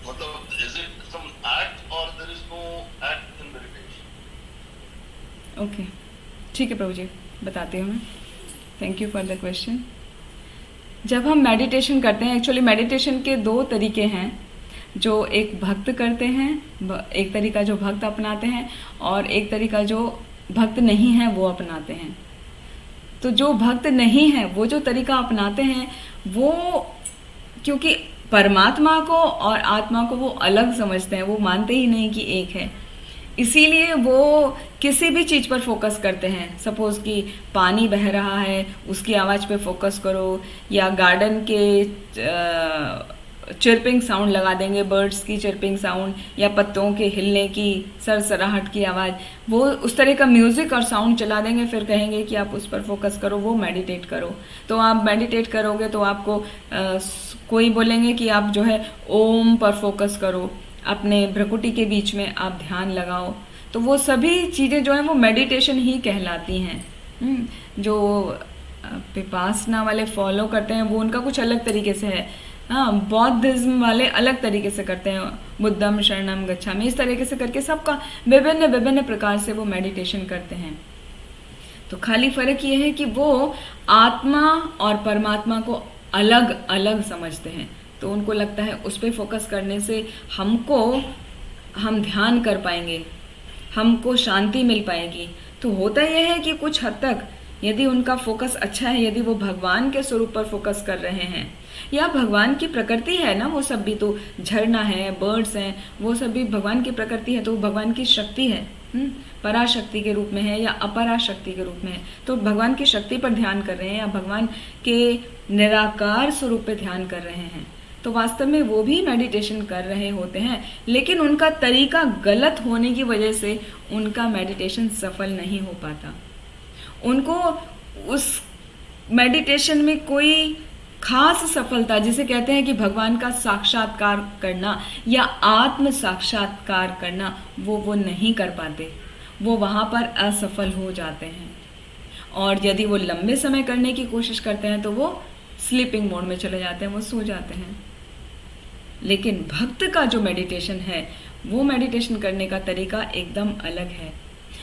मतलब is it some act or there is no act in meditation? Okay, ठीक है प्रभु जी, बताती हूँ मैं। Thank you for the question. जब हम मेडिटेशन करते हैं, एक्चुअली मेडिटेशन के दो तरीके हैं, जो एक भक्त करते हैं, एक तरीका जो भक्त अपनाते हैं और एक तरीका जो भक्त नहीं है वो अपनाते हैं। तो जो भक्त नहीं है वो जो तरीका अपनाते हैं वो, क्योंकि परमात्मा को और आत्मा को वो अलग समझते हैं, वो मानते ही नहीं कि एक है, इसीलिए वो किसी भी चीज़ पर फोकस करते हैं। सपोज कि पानी बह रहा है, उसकी आवाज़ पे फोकस करो, या गार्डन के चिरपिंग साउंड लगा देंगे, बर्ड्स की चिरपिंग साउंड, या पत्तों के हिलने की सरसराहट की आवाज़, वो उस तरह का म्यूज़िक और साउंड चला देंगे, फिर कहेंगे कि आप उस पर फोकस करो, वो मेडिटेट करो। तो आप मेडिटेट करोगे तो आपको कोई बोलेंगे कि आप जो है ओम पर फोकस करो, अपने भ्रुकुटी के बीच में आप ध्यान लगाओ। तो वो सभी चीज़ें जो हैं वो मेडिटेशन ही कहलाती हैं। जो विपासना वाले फॉलो करते हैं वो उनका कुछ अलग तरीके से है। हाँ, बौद्धिज्म वाले अलग तरीके से करते हैं, बुद्धम शरणम गच्छामि, इस तरीके से करके सबका विभिन्न विभिन्न प्रकार से वो मेडिटेशन करते हैं। तो खाली फर्क ये है कि वो आत्मा और परमात्मा को अलग अलग समझते हैं। तो उनको लगता है उस पर फोकस करने से हम ध्यान कर पाएंगे, हमको शांति मिल पाएगी। तो होता यह है कि कुछ हद तक यदि उनका फोकस अच्छा है, यदि वो भगवान के स्वरूप पर फोकस कर रहे हैं, या भगवान की प्रकृति है ना, वो सब भी तो झरना है, बर्ड्स हैं, वो सब भी भगवान की प्रकृति है, तो भगवान की शक्ति है, पराशक्ति के रूप में है या अपराशक्ति के रूप में है। तो भगवान की शक्ति पर ध्यान कर रहे हैं या भगवान के निराकार स्वरूप पे ध्यान कर रहे हैं, तो वास्तव में वो भी मेडिटेशन कर रहे होते हैं, लेकिन उनका तरीका गलत होने की वजह से उनका मेडिटेशन सफल नहीं हो पाता। उनको उस मेडिटेशन में कोई खास सफलता, जिसे कहते हैं कि भगवान का साक्षात्कार करना या आत्म साक्षात्कार करना, वो नहीं कर पाते, वो वहाँ पर असफल हो जाते हैं। और यदि वो लंबे समय करने की कोशिश करते हैं तो वो स्लीपिंग मोड में चले जाते हैं, वो सो जाते हैं। लेकिन भक्त का जो मेडिटेशन है, वो मेडिटेशन करने का तरीका एकदम अलग है।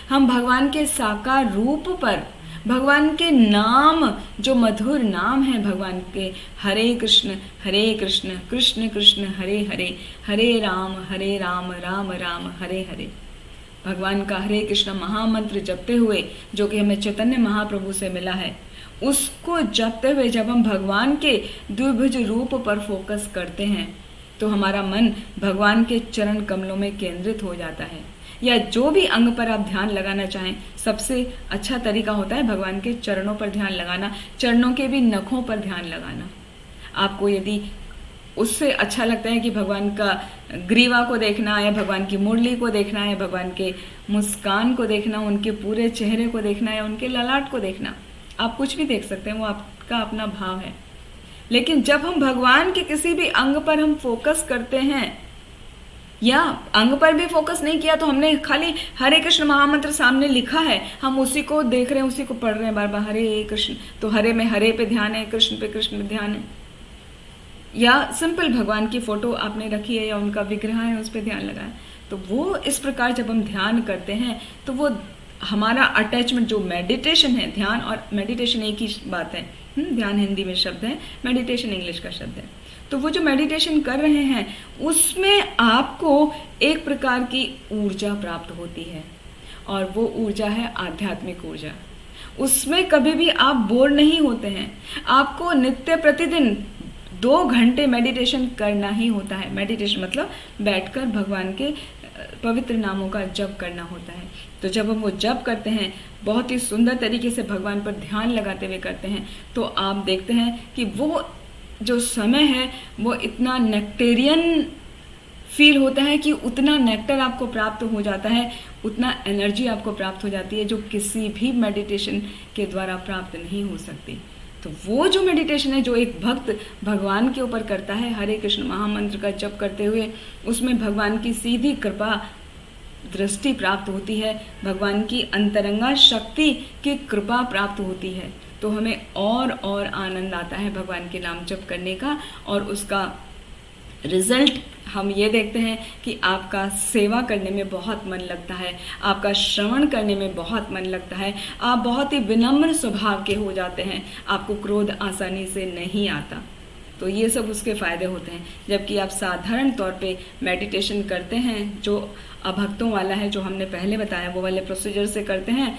हम भगवान के साकार रूप पर, भगवान के नाम, जो मधुर नाम है भगवान के, हरे कृष्ण कृष्ण कृष्ण हरे हरे, हरे राम राम राम हरे हरे, भगवान का हरे कृष्ण महामंत्र जपते हुए, जो कि हमें चैतन्य महाप्रभु से मिला है, उसको जपते हुए जब हम भगवान के द्विभुज रूप पर फोकस करते हैं तो हमारा मन भगवान के चरण कमलों में केंद्रित हो जाता है। या जो भी अंग पर आप ध्यान लगाना चाहें, सबसे अच्छा तरीका होता है भगवान के चरणों पर ध्यान लगाना, चरणों के भी नखों पर ध्यान लगाना। आपको यदि उससे अच्छा लगता है कि भगवान का ग्रीवा को देखना, या भगवान की मुरली को देखना, या भगवान के मुस्कान को देखना, उनके पूरे चेहरे को देखना, या उनके ललाट को देखना, आप कुछ भी देख सकते हैं, वो आपका अपना भाव है। लेकिन जब हम भगवान के किसी भी अंग पर हम फोकस करते हैं, या अंग पर भी फोकस नहीं किया, तो हमने खाली हरे कृष्ण महामंत्र सामने लिखा है, हम उसी को देख रहे हैं, उसी को पढ़ रहे हैं बार बार, हरे कृष्ण, तो हरे में हरे पे ध्यान है, कृष्ण पे कृष्ण पे ध्यान है। या सिंपल भगवान की फोटो आपने रखी है या उनका विग्रह है, उस पर ध्यान लगाए। तो वो इस प्रकार जब हम ध्यान करते हैं तो वो हमारा अटैचमेंट, जो मेडिटेशन है, ध्यान और मेडिटेशन एक ही बात है, ध्यान हिंदी में शब्द है, मेडिटेशन इंग्लिश का शब्द है। तो वो जो मेडिटेशन कर रहे हैं उसमें आपको एक प्रकार की ऊर्जा प्राप्त होती है, और वो ऊर्जा है आध्यात्मिक ऊर्जा। उसमें कभी भी आप बोर नहीं होते हैं। आपको नित्य प्रतिदिन 2 घंटे मेडिटेशन करना ही होता है। मेडिटेशन मतलब बैठकर भगवान के पवित्र नामों का जप करना होता है। तो जब हम वो जप करते हैं, बहुत ही सुंदर तरीके से भगवान पर ध्यान लगाते हुए करते हैं, तो आप देखते हैं कि वो जो समय है वो इतना नेक्टेरियन फील होता है कि उतना नेक्टर आपको प्राप्त हो जाता है, उतना एनर्जी आपको प्राप्त हो जाती है जो किसी भी मेडिटेशन के द्वारा प्राप्त नहीं हो सकती। तो वो जो मेडिटेशन है जो एक भक्त भगवान के ऊपर करता है, हरे कृष्ण महामंत्र का जप करते हुए, उसमें भगवान की सीधी कृपा दृष्टि प्राप्त होती है, भगवान की अंतरंगा शक्ति की कृपा प्राप्त होती है। तो हमें और आनंद आता है भगवान के नाम जप करने का, और उसका रिजल्ट हम ये देखते हैं कि आपका सेवा करने में बहुत मन लगता है, आपका श्रवण करने में बहुत मन लगता है, आप बहुत ही विनम्र स्वभाव के हो जाते हैं, आपको क्रोध आसानी से नहीं आता। तो ये सब उसके फ़ायदे होते हैं। जबकि आप साधारण तौर पे मेडिटेशन करते हैं, जो अभक्तों वाला है, जो हमने पहले बताया वो वाले प्रोसीजर से करते हैं,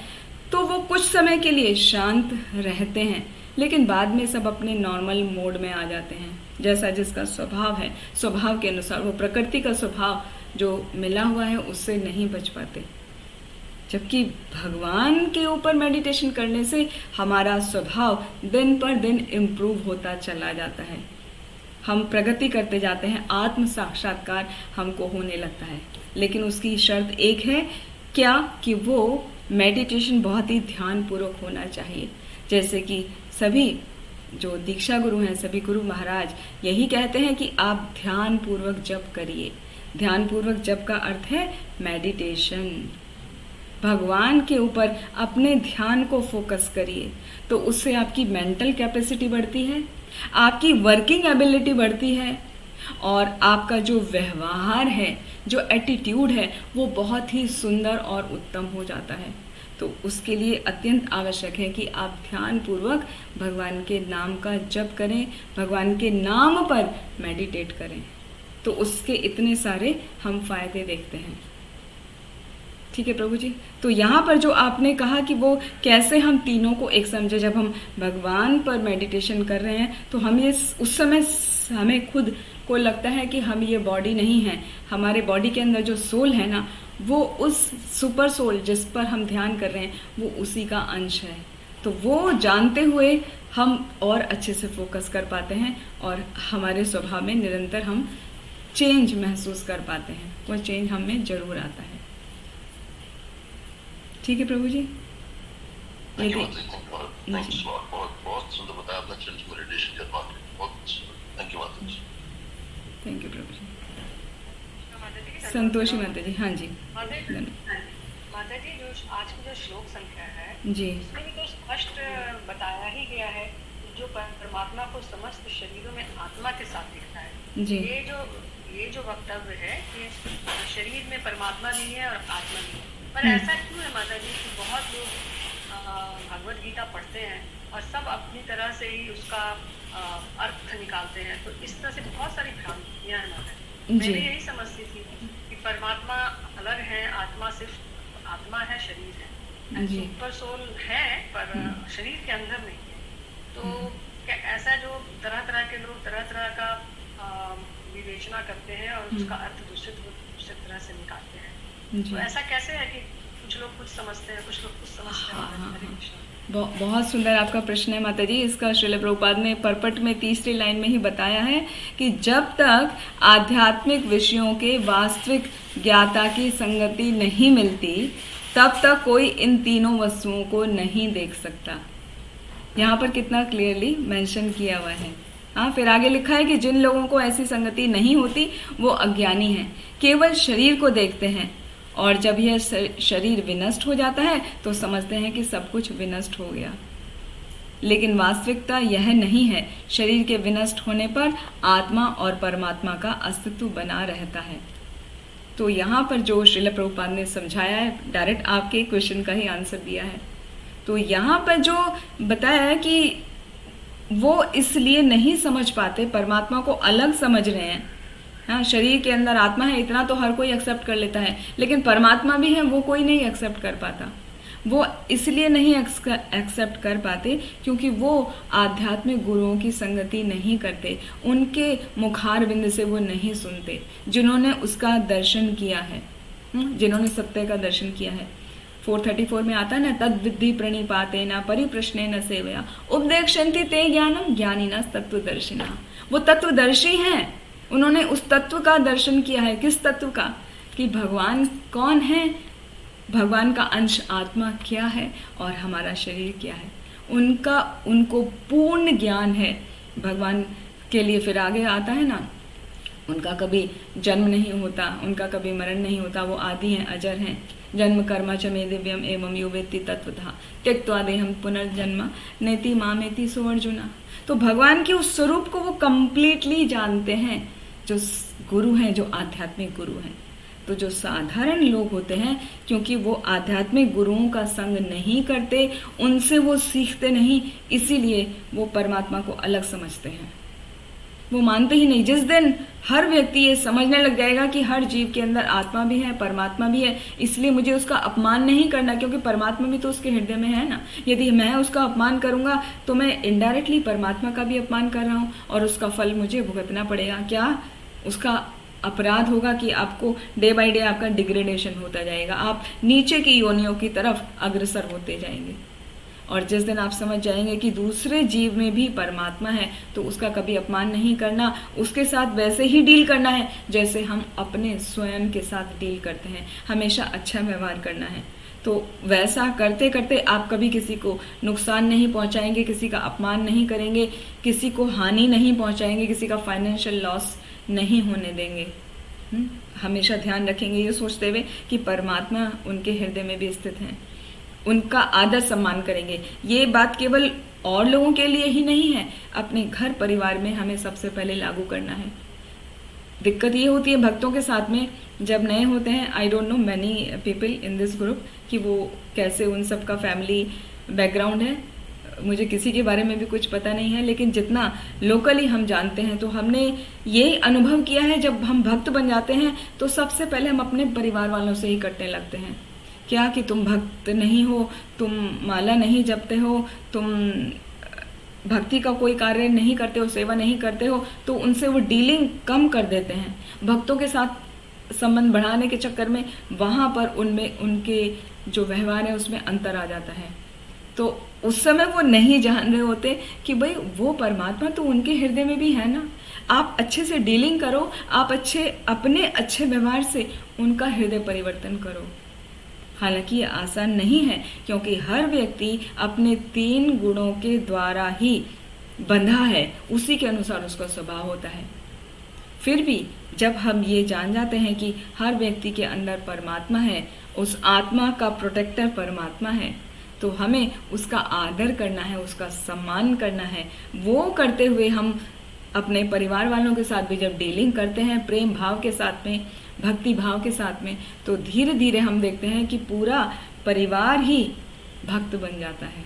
तो वो कुछ समय के लिए शांत रहते हैं, लेकिन बाद में सब अपने नॉर्मल मोड में आ जाते हैं। जैसा जिसका स्वभाव है, स्वभाव के अनुसार वो प्रकृति का स्वभाव जो मिला हुआ है उससे नहीं बच पाते। जबकि भगवान के ऊपर मेडिटेशन करने से हमारा स्वभाव दिन पर दिन इम्प्रूव होता चला जाता है, हम प्रगति करते जाते हैं, आत्म साक्षात्कार हमको होने लगता है। लेकिन उसकी शर्त एक है, क्या कि वो मेडिटेशन बहुत ही ध्यानपूर्वक होना चाहिए। जैसे कि सभी जो दीक्षा गुरु हैं, सभी गुरु महाराज यही कहते हैं कि आप ध्यानपूर्वक जप करिए। ध्यानपूर्वक जप का अर्थ है मेडिटेशन। भगवान के ऊपर अपने ध्यान को फोकस करिए, तो उससे आपकी मेंटल कैपेसिटी बढ़ती है, आपकी वर्किंग एबिलिटी बढ़ती है, और आपका जो व्यवहार है, जो एटीट्यूड है, वो बहुत ही सुंदर और उत्तम हो जाता है। तो उसके लिए अत्यंत आवश्यक है कि आप ध्यानपूर्वक भगवान के नाम का जप करें, भगवान के नाम पर मेडिटेट करें। तो उसके इतने सारे हम फायदे देखते हैं। ठीक है प्रभु जी। तो यहाँ पर जो आपने कहा कि वो कैसे हम तीनों को एक समझे, जब हम भगवान पर मेडिटेशन कर रहे हैं तो हम ये उस समय हमें खुद को लगता है कि हम ये बॉडी नहीं है, हमारे बॉडी के अंदर जो सोल है ना, वो उस सुपर सोल जिस पर हम ध्यान कर रहे हैं वो उसी का अंश है। तो वो जानते हुए हम और अच्छे से फोकस कर पाते हैं और हमारे स्वभाव में निरंतर हम चेंज महसूस कर पाते हैं। वो चेंज हम में जरूर आता है। ठीक है प्रभु जी। बहुत सुंदर बताया आपने चेंज मेडिटेशन के बारे में, बहुत सुंदर। थैंक यू माता जी। थैंक यू प्रभु जी। संतोषी माता जी। हाँ जी माता जी, जो आज की जो श्लोक संख्या है जी, इसमें भी तो स्पष्ट बताया ही गया है जो परमात्मा को समस्त शरीरों में आत्मा के साथ दिखता है जी। ये जो वक्तव्य है कि शरीर में परमात्मा भी है और आत्मा भी है, पर ऐसा क्यों है माता जी कि बहुत लोग भगवत गीता पढ़ते हैं और सब अपनी तरह से ही उसका अर्थ निकालते हैं। तो इस तरह से बहुत सारी भ्रांतियां हैं माता जी। मैं भी यही समझती थी कि परमात्मा अलग है, आत्मा सिर्फ आत्मा है, शरीर है, सुपर सोल है, पर शरीर के अंदर नहीं है। तो क्या ऐसा जो तरह तरह के लोग तरह तरह का विवेचना करते हैं और उसका अर्थ दूसरे तरह से निकालते हैं, तो ऐसा कैसे है कि कुछ लोग कुछ समझते हैं, कुछ लोग कुछ समझते हैं? बहुत सुंदर आपका प्रश्न है माता जी। इसका श्रील प्रभुपाद ने परपट में तीसरी लाइन में ही बताया है कि जब तक आध्यात्मिक विषयों के वास्तविक ज्ञाता की संगति नहीं मिलती तब तक कोई इन तीनों वस्तुओं को नहीं देख सकता। यहाँ पर कितना क्लियरली मेंशन किया हुआ है। हाँ, फिर आगे लिखा है कि जिन लोगों को ऐसी संगति नहीं होती वो अज्ञानी हैं, केवल शरीर को देखते हैं, और जब यह शरीर विनष्ट हो जाता है तो समझते हैं कि सब कुछ विनष्ट हो गया। लेकिन वास्तविकता यह नहीं है। शरीर के विनष्ट होने पर आत्मा और परमात्मा का अस्तित्व बना रहता है। तो यहाँ पर जो श्रील प्रभुपाद ने समझाया है, डायरेक्ट आपके क्वेश्चन का ही आंसर दिया है। तो यहाँ पर जो बताया है कि वो इसलिए नहीं समझ पाते, परमात्मा को अलग समझ रहे हैं। हाँ, शरीर के अंदर आत्मा है इतना तो हर कोई एक्सेप्ट कर लेता है, लेकिन परमात्मा भी है वो कोई नहीं एक्सेप्ट कर पाता। वो इसलिए नहीं एक्सेप्ट कर पाते क्योंकि वो आध्यात्मिक गुरुओं की संगति नहीं करते, उनके मुखारविंद से वो नहीं सुनते, जिन्होंने उसका दर्शन किया है, जिन्होंने सत्य का दर्शन किया है। 434 में आता है ना, तद विद्धि प्रणिपाते न परिप्रश्ने न सेवया उपदेक्षन्ति ते ज्ञानम ज्ञानिना तत्वदर्शिना। वो तत्वदर्शी हैं, उन्होंने उस तत्व का दर्शन किया है। किस तत्व का? कि भगवान कौन है, भगवान का अंश आत्मा क्या है और हमारा शरीर क्या है, उनको पूर्ण ज्ञान है भगवान के लिए। फिर आगे आता है ना, उनका कभी जन्म नहीं होता, उनका कभी मरण नहीं होता, वो आदि हैं, अजर हैं। जन्म कर्म च मे दिव्यम एवं यो वेत्ति तत्वतः त्यक्त्वा देहं पुनर्जन्म नेति मामेति सो अर्जुना। तो भगवान के उस स्वरूप को वो कंप्लीटली जानते हैं। जो गुरु हैं, जो आध्यात्मिक गुरु हैं। तो जो साधारण लोग होते हैं, क्योंकि वो आध्यात्मिक गुरुओं का संग नहीं करते, उनसे वो सीखते नहीं, इसीलिए वो परमात्मा को अलग समझते हैं, वो मानते ही नहीं। जिस दिन हर व्यक्ति ये समझने लग जाएगा कि हर जीव के अंदर आत्मा भी है, परमात्मा भी है, इसलिए मुझे उसका अपमान नहीं करना, क्योंकि परमात्मा भी तो उसके हृदय में है ना। यदि मैं उसका अपमान करूंगा तो मैं इनडायरेक्टली परमात्मा का भी अपमान कर रहा हूँ और उसका फल मुझे भुगतना पड़ेगा। क्या? उसका अपराध होगा कि आपको डे बाय डे आपका डिग्रेडेशन होता जाएगा, आप नीचे की योनियों की तरफ अग्रसर होते जाएंगे। और जिस दिन आप समझ जाएंगे कि दूसरे जीव में भी परमात्मा है, तो उसका कभी अपमान नहीं करना, उसके साथ वैसे ही डील करना है जैसे हम अपने स्वयं के साथ डील करते हैं, हमेशा अच्छा व्यवहार करना है। तो वैसा करते करते आप कभी किसी को नुकसान नहीं पहुंचाएंगे, किसी का अपमान नहीं करेंगे, किसी को हानि नहीं पहुंचाएंगे, किसी का फाइनेंशियल लॉस नहीं होने देंगे। हमेशा ध्यान रखेंगे ये सोचते हुए कि परमात्मा उनके हृदय में भी स्थित हैं, उनका आदर सम्मान करेंगे। ये बात केवल और लोगों के लिए ही नहीं है, अपने घर परिवार में हमें सबसे पहले लागू करना है। दिक्कत ये होती है भक्तों के साथ में, जब नए होते हैं, I don't know many people in this group कि वो कैसे उन सब का फैमिली बैकग्राउंड है, मुझे किसी के बारे में भी कुछ पता नहीं है, लेकिन जितना लोकली हम जानते हैं तो हमने ये अनुभव किया है, जब हम भक्त बन जाते हैं तो सबसे पहले हम अपने परिवार वालों से ही कटने लगते हैं। क्या कि तुम भक्त नहीं हो, तुम माला नहीं जपते हो, तुम भक्ति का कोई कार्य नहीं करते हो, सेवा नहीं करते हो, तो उनसे वो डीलिंग कम कर देते हैं। भक्तों के साथ संबंध बढ़ाने के चक्कर में वहाँ पर उनमें उनके जो व्यवहार है उसमें अंतर आ जाता है। तो उस समय वो नहीं जान रहे होते कि भाई वो परमात्मा तो उनके हृदय में भी है ना। आप अच्छे से डीलिंग करो, आप अपने अच्छे व्यवहार से उनका हृदय परिवर्तन करो। हालांकि ये आसान नहीं है, क्योंकि हर व्यक्ति अपने 3 गुणों के द्वारा ही बंधा है, उसी के अनुसार उसका स्वभाव होता है। फिर भी जब हम ये जान जाते हैं कि हर व्यक्ति के अंदर परमात्मा है, उस आत्मा का प्रोटेक्टर परमात्मा है, तो हमें उसका आदर करना है, उसका सम्मान करना है। वो करते हुए हम अपने परिवार वालों के साथ भी जब डीलिंग करते हैं प्रेम भाव के साथ में, भक्ति भाव के साथ में, तो धीरे धीरे हम देखते हैं कि पूरा परिवार ही भक्त बन जाता है।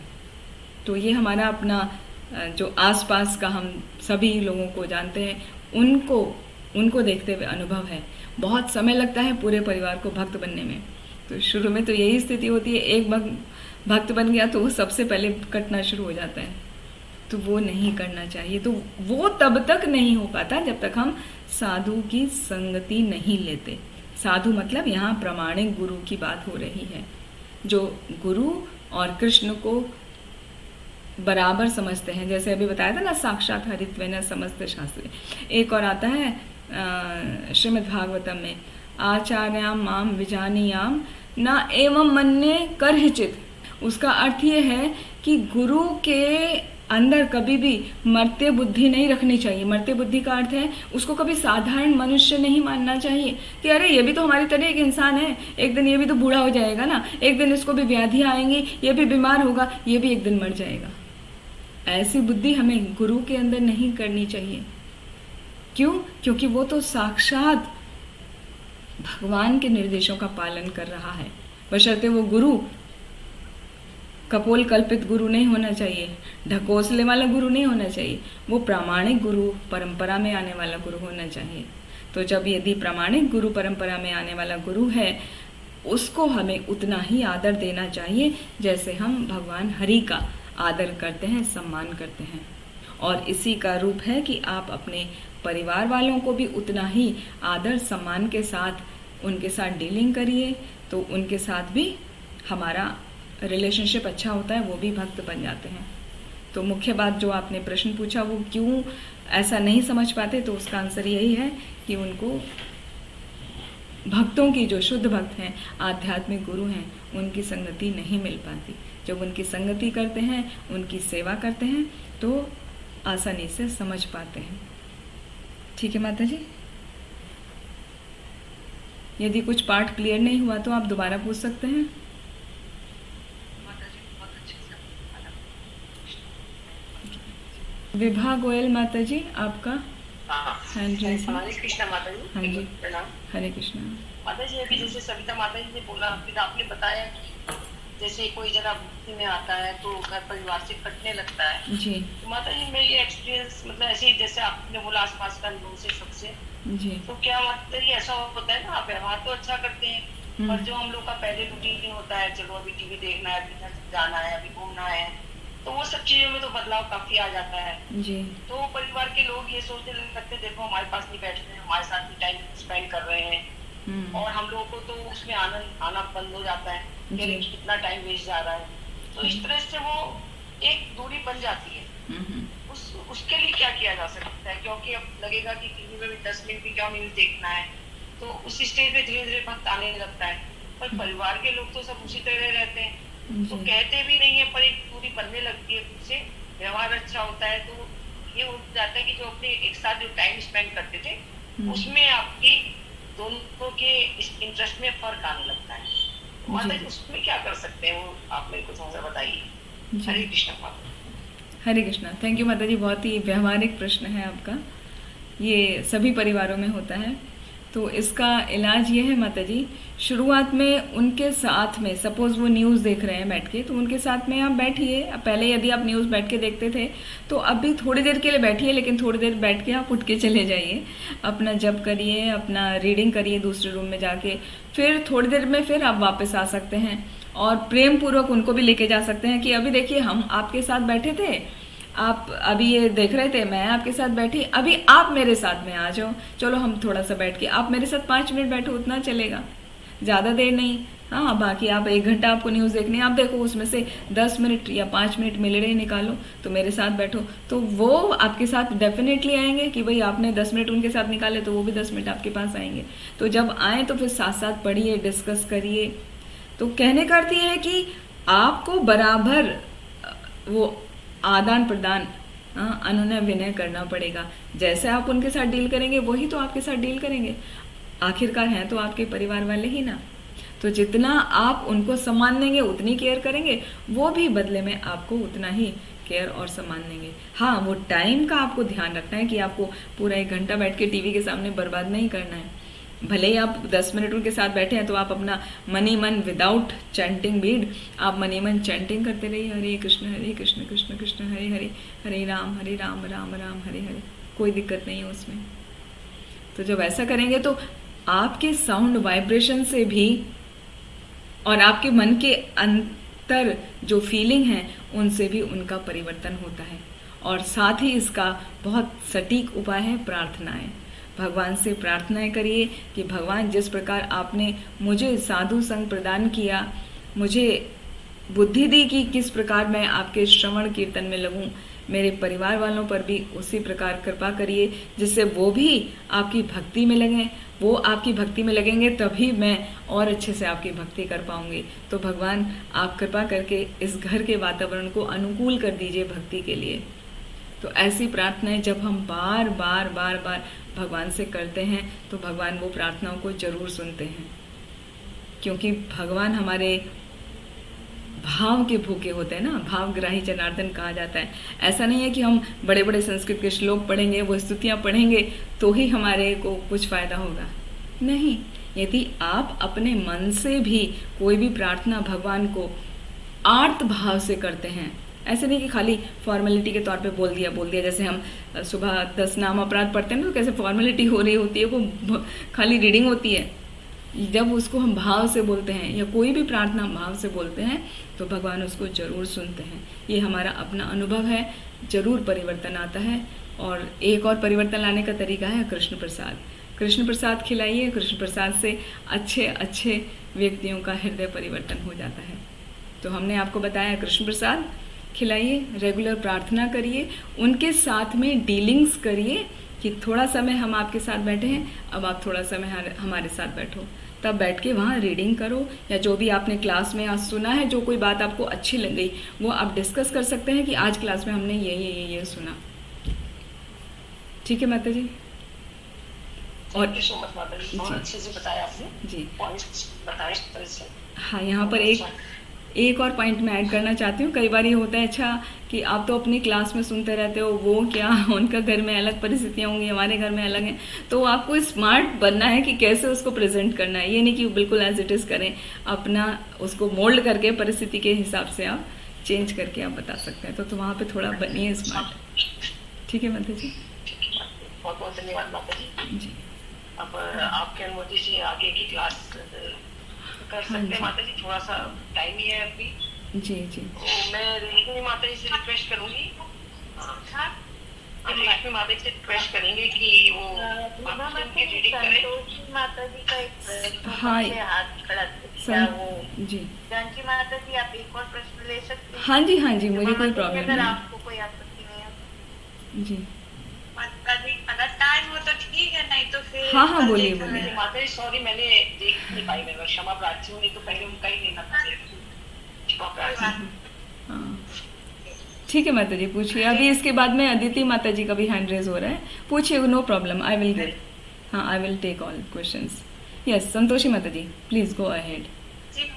तो ये हमारा अपना जो आसपास का हम सभी लोगों को जानते हैं, उनको देखते हुए अनुभव है। बहुत समय लगता है पूरे परिवार को भक्त बनने में। तो शुरू में तो यही स्थिति होती है, एक भक्त बन गया तो वो सबसे पहले कटना शुरू हो जाता है। तो वो नहीं करना चाहिए। तो वो तब तक नहीं हो पाता जब तक हम साधु की संगति नहीं लेते। साधु मतलब यहाँ प्रामाणिक गुरु की बात हो रही है, जो गुरु और कृष्ण को बराबर समझते हैं। जैसे अभी बताया था ना, साक्षात हरित्वेन समस्त शास्त्रे। एक और आता है श्रीमद् भागवतम में, आचार्याम माम विजानीयाम न एवं मन्ये करहिचित। उसका अर्थ ये है कि गुरु के अंदर कभी भी मर्त्य बुद्धि नहीं रखनी चाहिए। मर्त्य बुद्धि का अर्थ है उसको कभी साधारण मनुष्य नहीं मानना चाहिए कि अरे ये भी तो हमारी तरह एक इंसान है, एक दिन ये भी तो बूढ़ा हो जाएगा ना, एक दिन इसको भी व्याधि आएंगी, ये भी बीमार होगा, ये भी एक दिन मर जाएगा। ऐसी बुद्धि हमें गुरु के अंदर नहीं करनी चाहिए। क्यों? क्योंकि वो तो साक्षात भगवान के निर्देशों का पालन कर रहा है। बशर्ते वो गुरु कपोल कल्पित गुरु नहीं होना चाहिए, ढकोसले वाला गुरु नहीं होना चाहिए, वो प्रामाणिक गुरु परंपरा में आने वाला गुरु होना चाहिए। तो जब यदि प्रामाणिक गुरु परंपरा में आने वाला गुरु है, उसको हमें उतना ही आदर देना चाहिए जैसे हम भगवान हरि का आदर करते हैं, सम्मान करते हैं। और इसी का रूप है कि आप अपने परिवार वालों को भी उतना ही आदर सम्मान के साथ उनके साथ डीलिंग करिए, तो उनके साथ भी हमारा रिलेशनशिप अच्छा होता है, वो भी भक्त बन जाते हैं। तो मुख्य बात जो आपने प्रश्न पूछा, वो क्यों ऐसा नहीं समझ पाते, तो उसका आंसर यही है कि उनको भक्तों की, जो शुद्ध भक्त हैं, आध्यात्मिक गुरु हैं, उनकी संगति नहीं मिल पाती। जब उनकी संगति करते हैं, उनकी सेवा करते हैं, तो आसानी से समझ पाते हैं। ठीक है माता जी, यदि कुछ पार्ट क्लियर नहीं हुआ तो आप दोबारा पूछ सकते हैं। विभा गोयल माता जी, आपका। हाँ, हाँ जी हरे कृष्णा माता जी। हाँ जी। प्रणाम हरे कृष्णा। माता जी। अभी जैसे सविता माता जी ने बोला, फिर आपने बताया कि जैसे कोई जरा भक्ति में आता है तो घर परिवार से कटने लगता है। जी तो माता जी मेरी एक्सपीरियंस मतलब ऐसे ही जैसे आपने बोला आसपास का लोगों से सबसे, जी। तो क्या माता जी ऐसा होता है ना, आप व्यवहार तो अच्छा करते हैं पर जो हम लोग का पहले रूटीन होता है, चलो अभी टीवी देखना है, अभी जाना है, अभी घूमना है, तो वो सब चीजों में तो बदलाव काफी आ जाता है। जी तो परिवार के लोग ये सोचने लगते हैं देखो हमारे पास नहीं बैठ रहे हैं, हमारे साथ भी टाइम स्पेंड कर रहे हैं, और हम लोगों को तो उसमें आना बंद हो जाता है कि अरे कितना टाइम वेस्ट जा रहा है। तो इस तरह से वो एक दूरी बन जाती है। उसके लिए क्या किया जा सकता है? क्योंकि अब लगेगा कि टीवी में भी 10 मिनट भी क्या न्यूज देखना है, तो उस स्टेज पे धीरे धीरे भक्त आने लगता है। पर परिवार के लोग तो सब उसी तरह रहते हैं, तो कहते भी नहीं है पर एक दूरी बनने लगती है, उससे व्यवहार अच्छा होता है। तो ये हो जाता है कि जो अपने एक साथ जो टाइम स्पेंड करते थे उसमें आपकी दोनों के इंटरेस्ट में फर्क आने लगता है। माता जी उसमें क्या कर सकते हैं वो आप मेरे को थोड़ा सा बताइए। हरे कृष्णा माता। हरे कृष्णा। थैंक यू माता जी, बहुत ही व्यवहारिक प्रश्न है आपका। ये सभी परिवारों में होता है। तो इसका इलाज ये है माता जी, शुरुआत में उनके साथ में, सपोज वो न्यूज़ देख रहे हैं बैठ के, तो उनके साथ में आप बैठिए। पहले यदि आप न्यूज़ बैठ के देखते थे तो अब भी थोड़ी देर के लिए बैठिए, लेकिन थोड़ी देर बैठ के आप उठ के चले जाइए, अपना जप करिए, अपना रीडिंग करिए दूसरे रूम में जाके। फिर थोड़ी देर में फिर आप वापस आ सकते हैं और प्रेम पूर्वक उनको भी लेके जा सकते हैं कि अभी देखिए हम आपके साथ बैठे थे, आप अभी ये देख रहे थे, मैं आपके साथ बैठी, अभी आप मेरे साथ में आ जाओ, चलो हम थोड़ा सा बैठ के, आप मेरे साथ 5 मिनट बैठो, उतना चलेगा, ज़्यादा देर नहीं। हाँ, बाकी आप 1 घंटा आपको न्यूज़ देखनी है, आप देखो उसमें से 10 मिनट या 5 मिनट मिल रहे निकालो तो मेरे साथ बैठो, तो वो आपके साथ डेफिनेटली आएंगे कि भाई आपने 10 मिनट उनके साथ निकाले तो वो भी 10 मिनट आपके पास आएंगे। तो जब आए तो फिर साथ साथ पढ़िए, डिस्कस करिए। तो कहने का अर्थ ये है कि आपको बराबर वो आदान प्रदान, अनुनय विनय करना पड़ेगा। जैसे आप उनके साथ डील करेंगे वही तो आपके साथ डील करेंगे, आखिरकार हैं तो आपके परिवार वाले ही ना। तो जितना आप उनको सम्मान देंगे उतनी केयर करेंगे, वो भी बदले में आपको उतना ही केयर और सम्मान देंगे। हाँ, वो टाइम का आपको ध्यान रखना है कि आपको पूरा 1 घंटा बैठ के टीवी के सामने बर्बाद नहीं करना है। भले ही आप 10 मिनट उनके साथ बैठे हैं तो आप अपना मनी मन विदाउट चैंटिंग बीड, आप मनी मन चैंटिंग करते रहिए, हरे कृष्ण कृष्ण कृष्ण हरे हरे, हरे राम राम राम हरे हरे, कोई दिक्कत नहीं है उसमें। तो जब ऐसा करेंगे तो आपके साउंड वाइब्रेशन से भी और आपके मन के अंतर जो फीलिंग है उनसे भी उनका परिवर्तन होता है। और साथ ही इसका बहुत सटीक उपाय है प्रार्थनाएं। भगवान से प्रार्थनाएं करिए कि भगवान जिस प्रकार आपने मुझे साधु संग प्रदान किया, मुझे बुद्धि दी कि किस प्रकार मैं आपके श्रवण कीर्तन में लगूं, मेरे परिवार वालों पर भी उसी प्रकार कृपा करिए जिससे वो भी आपकी भक्ति में लगें। वो आपकी भक्ति में लगेंगे तभी मैं और अच्छे से आपकी भक्ति कर पाऊंगी। तो भगवान आप कृपा करके इस घर के वातावरण को अनुकूल कर दीजिए भक्ति के लिए। तो ऐसी प्रार्थनाएं जब हम बार बार भगवान से करते हैं तो भगवान वो प्रार्थनाओं को जरूर सुनते हैं, क्योंकि भगवान हमारे भाव के भूखे होते हैं ना, भावग्राही जनार्दन कहा जाता है। ऐसा नहीं है कि हम बड़े बड़े संस्कृत के श्लोक पढ़ेंगे, वो स्तुतियाँ पढ़ेंगे तो ही हमारे को कुछ फायदा होगा, नहीं। यदि आप अपने मन से भी कोई भी प्रार्थना भगवान को आर्त भाव से करते हैं, ऐसे नहीं कि खाली फॉर्मेलिटी के तौर पे बोल दिया, जैसे हम सुबह 10 नाम अपराध पढ़ते हैं ना, तो कैसे फॉर्मेलिटी हो रही होती है, वो खाली रीडिंग होती है। जब उसको हम भाव से बोलते हैं या कोई भी प्रार्थना भाव से बोलते हैं तो भगवान उसको जरूर सुनते हैं। ये हमारा अपना अनुभव है, जरूर परिवर्तन आता है। और एक और परिवर्तन लाने का तरीका है कृष्ण प्रसाद। कृष्ण प्रसाद खिलाइए, कृष्ण प्रसाद से अच्छे अच्छे व्यक्तियों का हृदय परिवर्तन हो जाता है। तो हमने आपको बताया कृष्ण प्रसाद खिलाइए, रेगुलर प्रार्थना करिए, उनके साथ में डीलिंग्स करिए कि थोड़ा समय हम आपके साथ बैठे हैं, अब आप थोड़ा समय हमारे साथ बैठो। तब बैठ के वहाँ रीडिंग करो, या जो भी आपने क्लास में आज सुना है, जो कोई बात आपको अच्छी लग गई वो आप डिस्कस कर सकते हैं कि आज क्लास में हमने ये सुना। ठीक है माता जी? और बहुत अच्छे से बताया आपने जी पॉइंट्स बताए इस तरह से। हाँ, यहाँ पर एक एक और पॉइंट मैं ऐड करना चाहती हूँ। कई बार ये होता है अच्छा कि आप तो अपनी क्लास में सुनते रहते हो, वो क्या उनका घर में अलग परिस्थितियाँ होंगी, हमारे घर में अलग हैं, तो आपको स्मार्ट बनना है कि कैसे उसको प्रेजेंट करना है। ये नहीं कि बिल्कुल एज इट इज़ करें, अपना उसको मोल्ड करके परिस्थिति के हिसाब से आप चेंज करके आप बता सकते हैं। तो वहाँ पे थोड़ा बनिए स्मार्ट। ठीक है माता जी? बहुत बहुत धन्यवाद माता जी। जी अब आपके अनुमति से आगे की क्लास कर सकते हैं माता जी? थोड़ा सा टाइम ही है अभी। जी जी तो मैं रेशमी माता जी से रिक्वेस्ट करूंगी, रेशमी माता जी से रिक्वेस्ट करेंगे कि वो उनकी रीडिंग करें। माता जी का एक हाँ हाथ खड़ा सर वो जी जानकी माता जी, आप एक और प्रश्न ले सकते हैं? हाँ जी मुझे कोई प्रॉब्लम अगर नहीं। आपको कोई आपत्ति नहीं है जी माता जी, अगर टाइम हो तो ठीक है, नहीं तो फिर हाँ, कल बोलिए, देख बोलिए। लेंगे। माता जी सॉरी मैंने देख नहीं पाई, मैं क्षमा प्रार्थी हूँ, नहीं तो पहले उनका ही लेना था। क्षमा प्रार्थी हूँ। हाँ ठीक है माता जी, पूछिए। अभी इसके बाद में अदिति माता जी का भी हैंड रेज हो रहा है, पूछिए, no problem, I will give. हाँ I will take all questions. Yes Santoshi Mata ji please go ahead. जी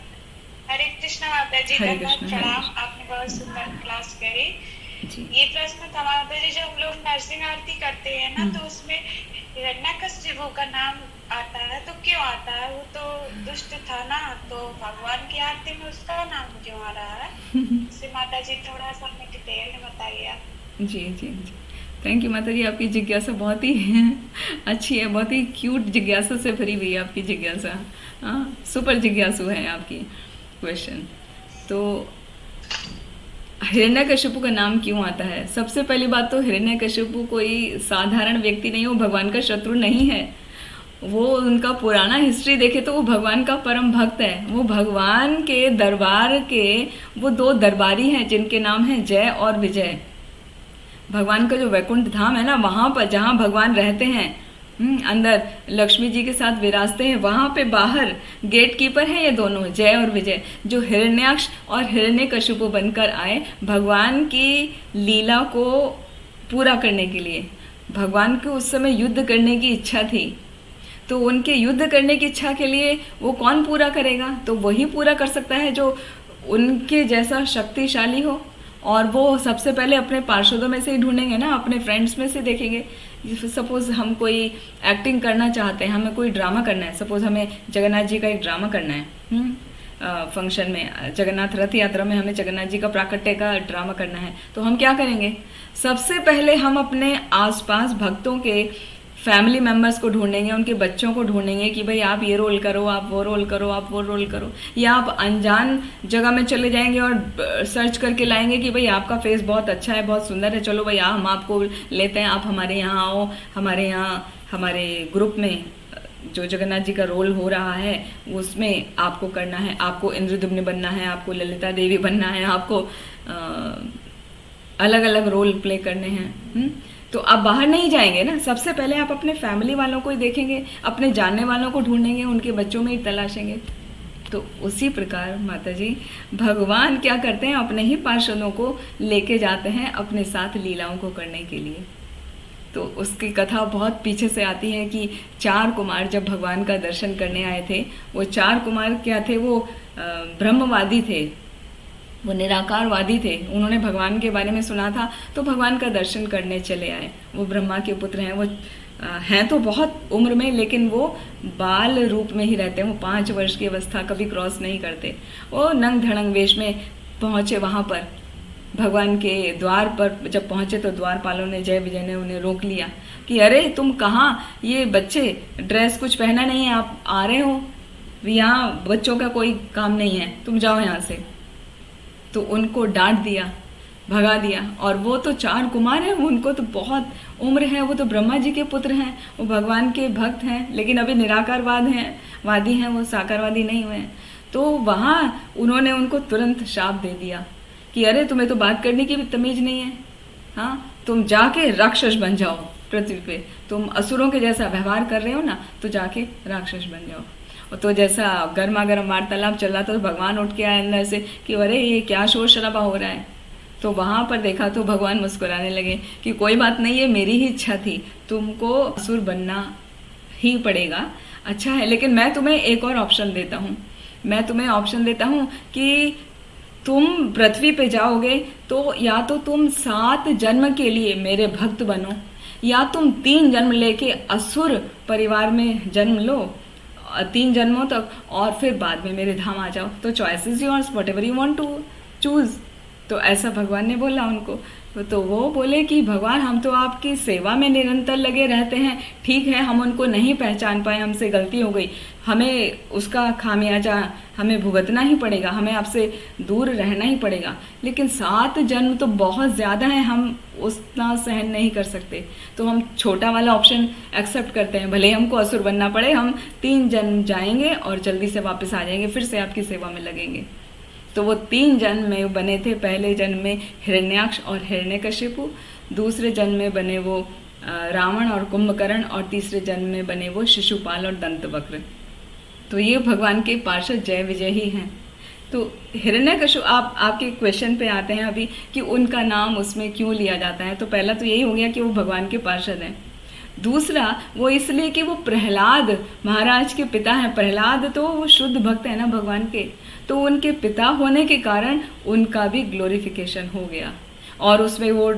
हरे कृष्ण माता जी, हरे धन्यवाद, कृष्ण, हरे प्रणाम, आपने बहुत सुंदर क्लास करी। जी ये प्रश्न था माता जी, जब हम लोग नरसिंह आरती करते हैं ना तो उसमें हिरण्यकशिपु का नाम आता है, तो क्यों आता है? वो तो दुष्ट था ना, तो भगवान की आरती में उसका नाम क्यों आ रहा है? इसे माता जी थोड़ा सा हमें डिटेल में बताइए आप। जी थैंक यू माता जी, आपकी जिज्ञासा बहुत ही अच्छी है, बहुत ही क्यूट जिज्ञासा से भरी हुई है आपकी जिज्ञासा। हाँ सुपर जिज्ञासु है आपकी क्वेश्चन। तो हिरण्यकशिपु का नाम क्यों आता है? सबसे पहली बात तो हिरण्यकशिपु कोई साधारण व्यक्ति नहीं, वो भगवान का शत्रु नहीं है। वो उनका पुराना हिस्ट्री देखे तो वो भगवान का परम भक्त है। वो भगवान के दरबार के वो दो दरबारी हैं जिनके नाम हैं जय और विजय। भगवान का जो वैकुंठ धाम है ना, वहाँ पर जहाँ भगवान रहते हैं, अंदर लक्ष्मी जी के साथ विराजते हैं, वहाँ पे बाहर गेट कीपर हैं ये दोनों जय और विजय, जो हिरण्याक्ष और हिरण्यकशिपु बनकर आए भगवान की लीला को पूरा करने के लिए। भगवान को उस समय युद्ध करने की इच्छा थी, तो उनके युद्ध करने की इच्छा के लिए वो कौन पूरा करेगा? तो वही पूरा कर सकता है जो उनके जैसा शक्तिशाली हो। और वो सबसे पहले अपने पार्षदों में से ही ढूंढेंगे ना, अपने फ्रेंड्स में से देखेंगे। सपोज हम कोई एक्टिंग करना चाहते हैं, हमें कोई ड्रामा करना है, सपोज हमें जगन्नाथ जी का एक ड्रामा करना है, फंक्शन में जगन्नाथ रथ यात्रा में हमें जगन्नाथ जी का प्राकट्य का ड्रामा करना है, तो हम क्या करेंगे? सबसे पहले हम अपने आसपास भक्तों के फैमिली मेम्बर्स को ढूंढेंगे, उनके बच्चों को ढूंढेंगे कि भाई आप ये रोल करो, आप वो रोल करो, आप वो रोल करो। या आप अनजान जगह में चले जाएंगे और सर्च करके लाएंगे कि भाई आपका फेस बहुत अच्छा है, बहुत सुंदर है, चलो भाई हम आपको लेते हैं, आप हमारे यहाँ आओ, हमारे यहाँ हमारे ग्रुप में जो जगन्नाथ जी का रोल हो रहा है उसमें आपको करना है, आपको इंद्रद्युम्न बनना है, आपको ललिता देवी बनना है, आपको अलग अलग रोल प्ले करने हैं। तो आप बाहर नहीं जाएंगे ना, सबसे पहले आप अपने फैमिली वालों को ही देखेंगे, अपने जानने वालों को ढूंढेंगे, उनके बच्चों में ही तलाशेंगे। तो उसी प्रकार माता जी भगवान क्या करते हैं, अपने ही पार्षदों को लेके जाते हैं अपने साथ लीलाओं को करने के लिए। तो उसकी कथा बहुत पीछे से आती है कि 4 कुमार जब भगवान का दर्शन करने आए थे, वो 4 कुमार क्या थे? वो ब्रह्मवादी थे, वो निराकारवादी थे। उन्होंने भगवान के बारे में सुना था तो भगवान का दर्शन करने चले आए। वो ब्रह्मा के पुत्र हैं, वो हैं तो बहुत उम्र में, लेकिन वो बाल रूप में ही रहते हैं। वो 5 वर्ष की अवस्था कभी क्रॉस नहीं करते। वो नंग धड़ंग वेश में पहुँचे वहाँ पर भगवान के द्वार पर। जब पहुँचे तो द्वारपालों ने, जय विजय ने उन्हें रोक लिया कि अरे तुम कहाँ, ये बच्चे ड्रेस कुछ पहना नहीं है, आप आ रहे हो, यहाँ बच्चों का कोई काम नहीं है, तुम जाओ यहाँ से। तो उनको डांट दिया, भगा दिया। और वो तो 4 कुमार हैं, उनको तो बहुत उम्र है, वो तो ब्रह्मा जी के पुत्र हैं, वो भगवान के भक्त हैं, लेकिन अभी वादी हैं, वो साकारवादी नहीं हुए हैं। तो वहाँ उन्होंने उनको तुरंत शाप दे दिया कि अरे तुम्हें तो बात करने की भी तमीज नहीं है, हाँ तुम जाके राक्षस बन जाओ पृथ्वी पे, तुम असुरों के जैसा व्यवहार कर रहे हो ना, तो जाके राक्षस बन जाओ। तो जैसा गर्मा गर्म वार्तालाप चल रहा था तो भगवान उठ के आए अंदर से कि अरे ये क्या शोर शराबा हो रहा है। तो वहाँ पर देखा तो भगवान मुस्कुराने लगे कि कोई बात नहीं, ये मेरी ही इच्छा थी, तुमको असुर बनना ही पड़ेगा, अच्छा है, लेकिन मैं तुम्हें एक और ऑप्शन देता हूँ। मैं तुम्हें ऑप्शन देता हूँ कि तुम पृथ्वी पे जाओगे तो या तो तुम 7 जन्म के लिए मेरे भक्त बनो, या तुम 3 जन्म लेके असुर परिवार में जन्म लो 3 जन्मों तक, और फिर बाद में मेरे धाम आ जाओ। तो choice is yours, whatever you want to choose. तो ऐसा भगवान ने बोला उनको। तो वो बोले कि भगवान हम तो आपकी सेवा में निरंतर लगे रहते हैं, ठीक है हम उनको नहीं पहचान पाए, हमसे गलती हो गई, हमें उसका खामियाजा हमें भुगतना ही पड़ेगा, हमें आपसे दूर रहना ही पड़ेगा, लेकिन 7 जन्म तो बहुत ज़्यादा है, हम उतना सहन नहीं कर सकते, तो हम छोटा वाला ऑप्शन एक्सेप्ट करते हैं, भले हमको असुर बनना पड़े, हम 3 जन्म जाएंगे और जल्दी से वापस आ जाएंगे, फिर से आपकी सेवा में लगेंगे। तो वो 3 जन्म में बने थे। पहले जन्म में हिरण्याक्ष और हिरण्यकशिपु, दूसरे जन्म में बने वो रावण और कुंभकर्ण, और तीसरे जन्म में बने वो शिशुपाल और दंतवक्र। तो ये भगवान के पार्षद जय विजय ही हैं। तो हिरण्यकशिपु, आपके क्वेश्चन पे आते हैं अभी कि उनका नाम उसमें क्यों लिया जाता है। तो पहला तो यही हो गया कि वो भगवान के पार्षद हैं। दूसरा वो इसलिए कि वो प्रहलाद महाराज के पिता हैं। प्रहलाद तो वो शुद्ध भक्त है ना भगवान के, तो उनके पिता होने के कारण उनका भी ग्लोरिफिकेशन हो गया। और उसमें वो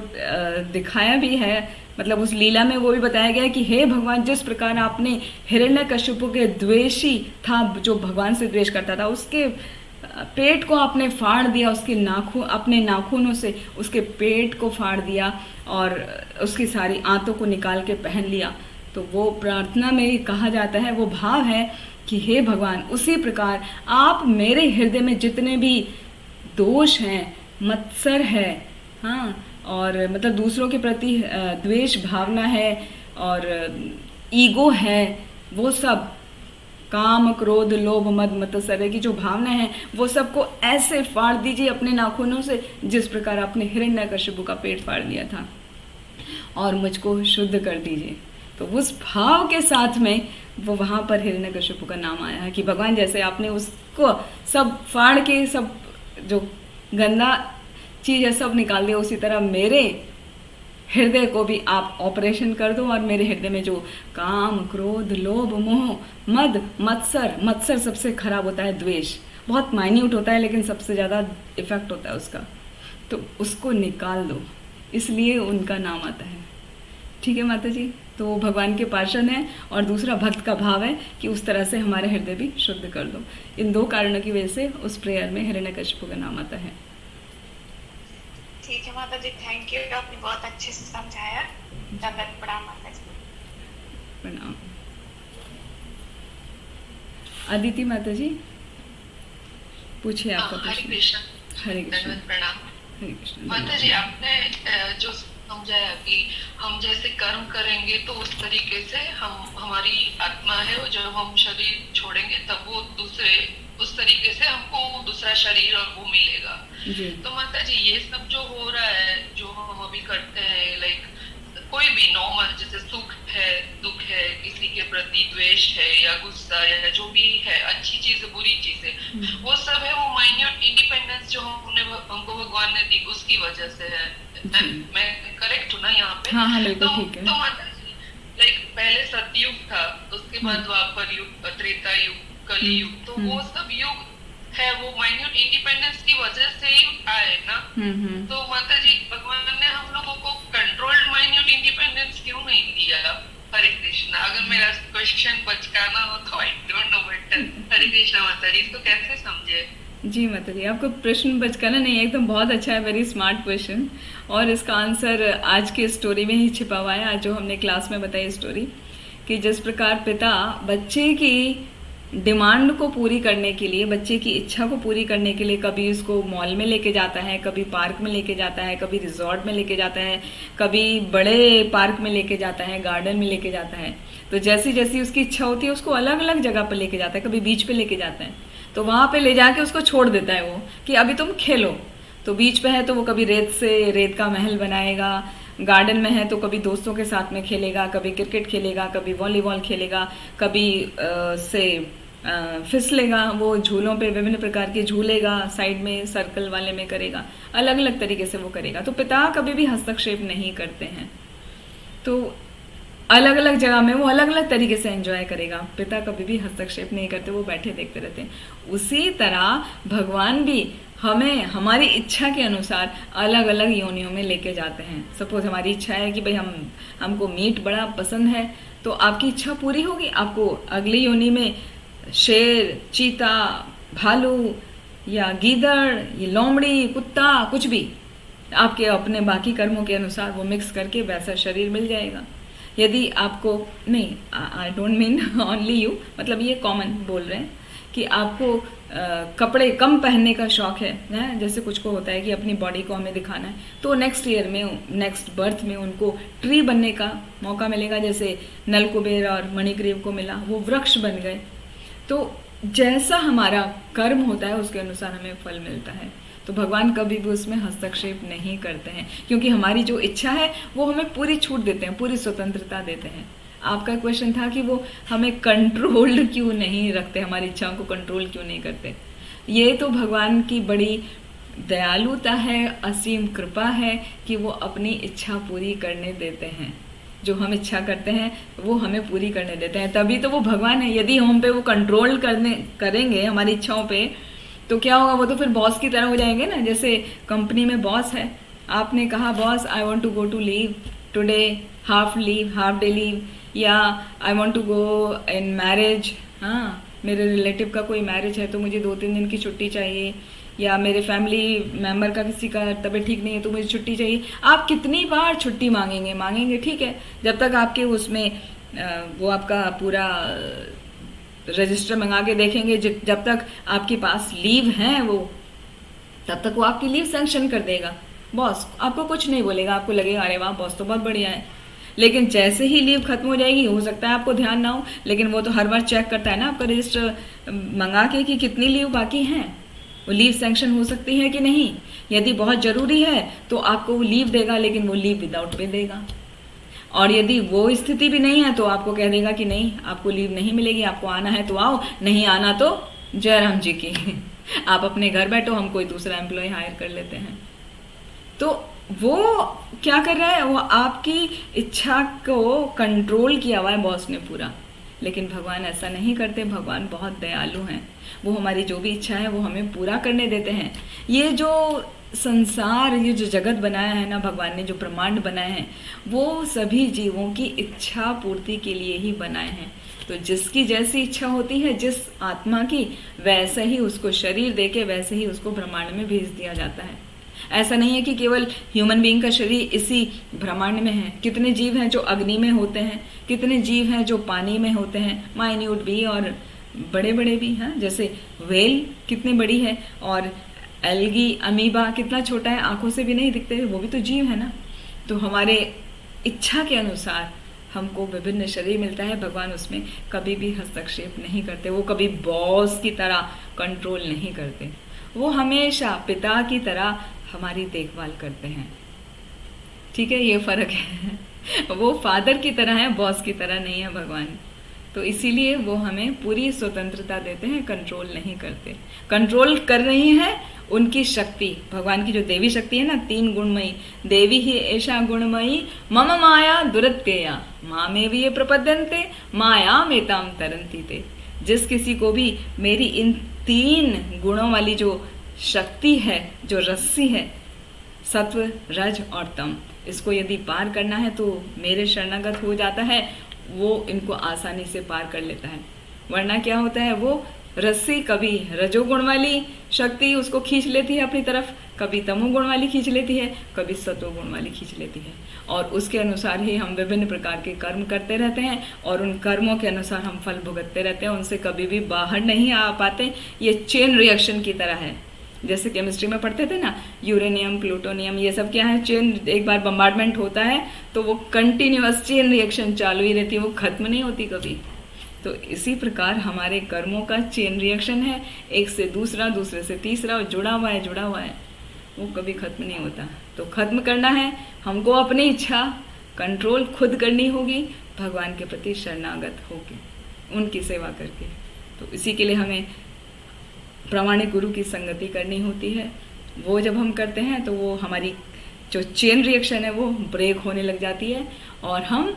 दिखाया भी है, मतलब उस लीला में वो भी बताया गया कि हे भगवान, जिस प्रकार आपने हिरण्यकशिपु के द्वेषी था, जो भगवान से द्वेष करता था, उसके पेट को आपने फाड़ दिया, उसके अपने नाखूनों से उसके पेट को फाड़ दिया और उसकी सारी आंतों को निकाल के पहन लिया। तो वो प्रार्थना में कहा जाता है, वो भाव है कि हे भगवान, उसी प्रकार आप मेरे हृदय में जितने भी दोष हैं, मत्सर है, हाँ, और मतलब दूसरों के प्रति द्वेष भावना है और ईगो है, वो सब काम क्रोध लोभ मद मत्सर की जो भावना है, वो सबको ऐसे फाड़ दीजिए अपने नाखूनों से, जिस प्रकार आपने हिरण्यकशिपु का पेट फाड़ लिया था, और मुझको शुद्ध कर दीजिए। तो उस भाव के साथ में वो वहाँ पर हिरण्यकशिपु का नाम आया है कि भगवान जैसे आपने उसको सब फाड़ के सब जो गंदा चीज़ है सब निकाल दिया, उसी तरह मेरे हृदय को भी आप ऑपरेशन कर दो और मेरे हृदय में जो काम क्रोध लोभ मोह मद मत्सर सबसे खराब होता है, द्वेष बहुत माइन्यूट होता है लेकिन सबसे ज़्यादा इफेक्ट होता है उसका, तो उसको निकाल दो, इसलिए उनका नाम आता है। ठीक है माता जी, तो भगवान के पार्षद हैं और दूसरा भक्त का भाव है कि उस तरह से हमारे हृदय भी शुद्ध कर दो। इन 2 कारणों की वजह से उस प्रेयर में हिरण्यकशिपु का नाम आता है। ठीक है माता जी, थैंक यू, आपने बहुत अच्छे से समझाया। दंडवत प्रणाम माता जी। प्रणाम। अदिति माता जी पूछिए आपका प्रश्न। हरे कृष्ण। हरे कृष्ण। दंडवत प्रणाम। हरे कृष्ण। माता जी, आपने जो समझाया कि हम जैसे कर्म करेंगे तो उस तरीके से हमारी आत्मा है, जब हम शरीर छोड़ेंगे तब वो उस तरीके से हमको दूसरा शरीर और वो मिलेगा। तो माता जी, ये सब जो हो रहा है, जो हम अभी करते हैं, लाइक कोई भी नॉर्मल, जैसे सुख है दुख है, किसी के प्रति द्वेष है या गुस्सा या जो भी है, अच्छी चीज है बुरी चीज है, वो सब है वो माइन्यूट इंडिपेंडेंस जो हमको भगवान ने दी उसकी वजह से है। मैं करेक्ट हूँ ना यहाँ पे? हाँ, बिल्कुल ठीक है। तो माता जी, लाइक पहले सतयुग था, उसके बाद द्वापर युग, त्रेता युग, कलयुग, तो वो सब युग है वो माइन्यूट इंडिपेंडेंस की वजह से ही आए ना। तो माता जी, भगवान ने हम लोगों को कंट्रोल्ड माइन्यूट इंडिपेंडेंस क्यों नहीं दिया? हरे कृष्णा। अगर मेरा क्वेश्चन बचकाना हो तो आई डोंट नो बेटर। हरे कृष्णा माता जी, इसको कैसे समझे? जी माता जी, आपको प्रश्न बचकाना नहीं है, एकदम बहुत अच्छा है, वेरी स्मार्ट क्वेश्चन, और इसका आंसर आज की स्टोरी में ही छिपा हुआ है। आज जो हमने क्लास में बताई स्टोरी, कि जिस प्रकार पिता बच्चे की डिमांड को पूरी करने के लिए, बच्चे की इच्छा को पूरी करने के लिए कभी उसको मॉल में लेके जाता है, कभी पार्क में लेके जाता है, कभी रिजॉर्ट में लेके जाता है, कभी बड़े पार्क में लेके जाता है, गार्डन में लेके जाता है। तो जैसी जैसी उसकी इच्छा होती है उसको अलग अलग जगह पर लेके जाता है, कभी बीच पे लेके जाता है, तो वहाँ पे ले जाके उसको छोड़ देता है वो कि अभी तुम खेलो। तो बीच पे है तो वो कभी रेत का महल बनाएगा, गार्डन में है तो कभी दोस्तों के साथ में खेलेगा, कभी क्रिकेट खेलेगा, कभी वॉलीबॉल खेलेगा, कभी फिसलेगा, वो झूलों पे विभिन्न प्रकार के झूलेगा, साइड में सर्कल वाले में करेगा, अलग अलग तरीके से वो करेगा। तो पिता कभी भी हस्तक्षेप नहीं करते हैं। तो अलग अलग जगह में वो अलग अलग तरीके से एंजॉय करेगा। पिता कभी भी हस्तक्षेप नहीं करते, वो बैठे देखते रहते हैं। उसी तरह भगवान भी हमें हमारी इच्छा के अनुसार अलग अलग योनियों में लेके जाते हैं। सपोज हमारी इच्छा है कि भाई हमको मीट बड़ा पसंद है, तो आपकी इच्छा पूरी होगी, आपको अगली योनि में शेर, चीता, भालू या गीदड़, ये लोमड़ी, कुत्ता, कुछ भी आपके अपने बाकी कर्मों के अनुसार वो मिक्स करके वैसा शरीर मिल जाएगा। यदि आपको नहीं, I don't mean only you, मतलब ये कॉमन बोल रहे हैं कि आपको कपड़े कम पहनने का शौक है, जैसे कुछ को होता है कि अपनी बॉडी को हमें दिखाना है, तो नेक्स्ट ईयर में, नेक्स्ट बर्थ में उनको ट्री बनने का मौका मिलेगा, जैसे नलकुबेर और मणिग्रीव को मिला, वो वृक्ष बन गए। तो जैसा हमारा कर्म होता है उसके अनुसार हमें फल मिलता है। तो भगवान कभी भी उसमें हस्तक्षेप नहीं करते हैं, क्योंकि हमारी जो इच्छा है वो हमें पूरी छूट देते हैं, पूरी स्वतंत्रता देते हैं। आपका क्वेश्चन था कि वो हमें कंट्रोल्ड क्यों नहीं रखते, हमारी इच्छाओं को कंट्रोल क्यों नहीं करते। ये तो भगवान की बड़ी दयालुता है, असीम कृपा है कि वो अपनी इच्छा पूरी करने देते हैं। जो हम इच्छा करते हैं वो हमें पूरी करने देते हैं, तभी तो वो भगवान है। यदि हम पे वो कंट्रोल करेंगे हमारी इच्छाओं पे, तो क्या होगा, वो तो फिर बॉस की तरह हो जाएंगे ना। जैसे कंपनी में बॉस है, आपने कहा boss I want to go to leave today, half day leave, या I want to go in marriage, हाँ मेरे रिलेटिव का कोई मैरिज है तो मुझे 2-3 दिन की छुट्टी चाहिए, या मेरे फैमिली मेंबर का किसी का तबीयत ठीक नहीं है तो मुझे छुट्टी चाहिए। आप कितनी बार छुट्टी मांगेंगे, ठीक है, जब तक आपके उसमें वो आपका पूरा रजिस्टर मंगा के देखेंगे, जब तक आपके पास लीव है वो, तब तक वो आपकी लीव सैंक्शन कर देगा। बॉस आपको कुछ नहीं बोलेगा, आपको लगेगा अरे वाह बॉस तो बहुत बढ़िया है। लेकिन जैसे ही लीव खत्म हो जाएगी, हो सकता है आपको ध्यान ना हो, लेकिन वो तो हर बार चेक करता है ना आपका रजिस्टर मंगा के कि कितनी लीव बाकी हैं, वो लीव सैंक्शन हो सकती है कि नहीं। यदि बहुत ज़रूरी है तो आपको वो लीव देगा, लेकिन वो लीव विदाउट पे देगा। और यदि वो स्थिति भी नहीं है तो आपको कह देगा कि नहीं आपको लीव नहीं मिलेगी, आपको आना है तो आओ, नहीं आना तो जयराम जी की आप अपने घर बैठो, हम कोई दूसरा एम्प्लॉय हायर कर लेते हैं। तो वो क्या कर रहा है, वो आपकी इच्छा को कंट्रोल किया हुआ है बॉस ने पूरा। लेकिन भगवान ऐसा नहीं करते, भगवान बहुत दयालु हैं, वो हमारी जो भी इच्छा है वो हमें पूरा करने देते हैं। ये जो संसार, ये जो जगत बनाया है ना भगवान ने, जो ब्रह्मांड बनाए हैं, वो सभी जीवों की इच्छा पूर्ति के लिए ही बनाए हैं। तो जिसकी जैसी इच्छा होती है जिस आत्मा की, वैसे ही उसको शरीर देके वैसे ही उसको ब्रह्मांड में भेज दिया जाता है। ऐसा नहीं है कि केवल ह्यूमन बीइंग का शरीर इसी ब्रह्मांड में है। कितने जीव हैं जो अग्नि में होते हैं, कितने जीव हैं जो पानी में होते हैं, माइन्यूट भी और बड़े बड़े भी हैं। जैसे व्हेल कितनी बड़ी है, और एल्गी, अमीबा कितना छोटा है, आंखों से भी नहीं दिखते, वो भी तो जीव है ना। तो हमारे इच्छा के अनुसार हमको विभिन्न शरीर मिलता है। भगवान उसमें कभी भी हस्तक्षेप नहीं करते, वो कभी बॉस की तरह कंट्रोल नहीं करते, वो हमेशा पिता की तरह हमारी देखभाल करते हैं। ठीक है, ये फर्क है। वो फादर की तरह है, बॉस की तरह नहीं है भगवान। तो इसीलिए वो हमें पूरी स्वतंत्रता देते हैं, कंट्रोल नहीं करते। कंट्रोल कर रही है उनकी शक्ति, भगवान की जो देवी शक्ति है ना, 3 गुणमयी, देवी ही ऐशा गुणमयी मम माया दुरत्यया मामेव ये प्रपद्यन्ते माया मेताम तरन्ति ते। जिस किसी को भी मेरी इन 3 गुणों वाली जो शक्ति है, जो रस्सी है, सत्व, रज और तम, इसको यदि पार करना है तो मेरे शरणागत हो जाता है, वो इनको आसानी से पार कर लेता है। वरना क्या होता है, वो रस्सी कभी रजोगुण वाली शक्ति उसको खींच लेती है अपनी तरफ, कभी तमोगुण वाली खींच लेती है, कभी सतोगुण वाली खींच लेती है, और उसके अनुसार ही हम विभिन्न प्रकार के कर्म करते रहते हैं, और उन कर्मों के अनुसार हम फल भुगतते रहते हैं, उनसे कभी भी बाहर नहीं आ पाते। ये चेन रिएक्शन की तरह है। जैसे केमिस्ट्री में पढ़ते थे ना, यूरेनियम, प्लूटोनियम, ये सब क्या है, चेन। एक बार बम्बार्डमेंट होता है तो वो कंटिन्यूअस चेन रिएक्शन चालू ही रहती है, वो खत्म नहीं होती कभी। तो इसी प्रकार हमारे कर्मों का चेन रिएक्शन है, एक से दूसरा, दूसरे से तीसरा, जुड़ा हुआ है, वो कभी खत्म नहीं होता। तो खत्म करना है हमको अपनी इच्छा कंट्रोल खुद करनी होगी, भगवान के प्रति शरणागत होके, उनकी सेवा करके। तो इसी के लिए हमें प्रामाणिक गुरु की संगति करनी होती है। वो जब हम करते हैं तो वो हमारी जो चेन रिएक्शन है वो ब्रेक होने लग जाती है, और हम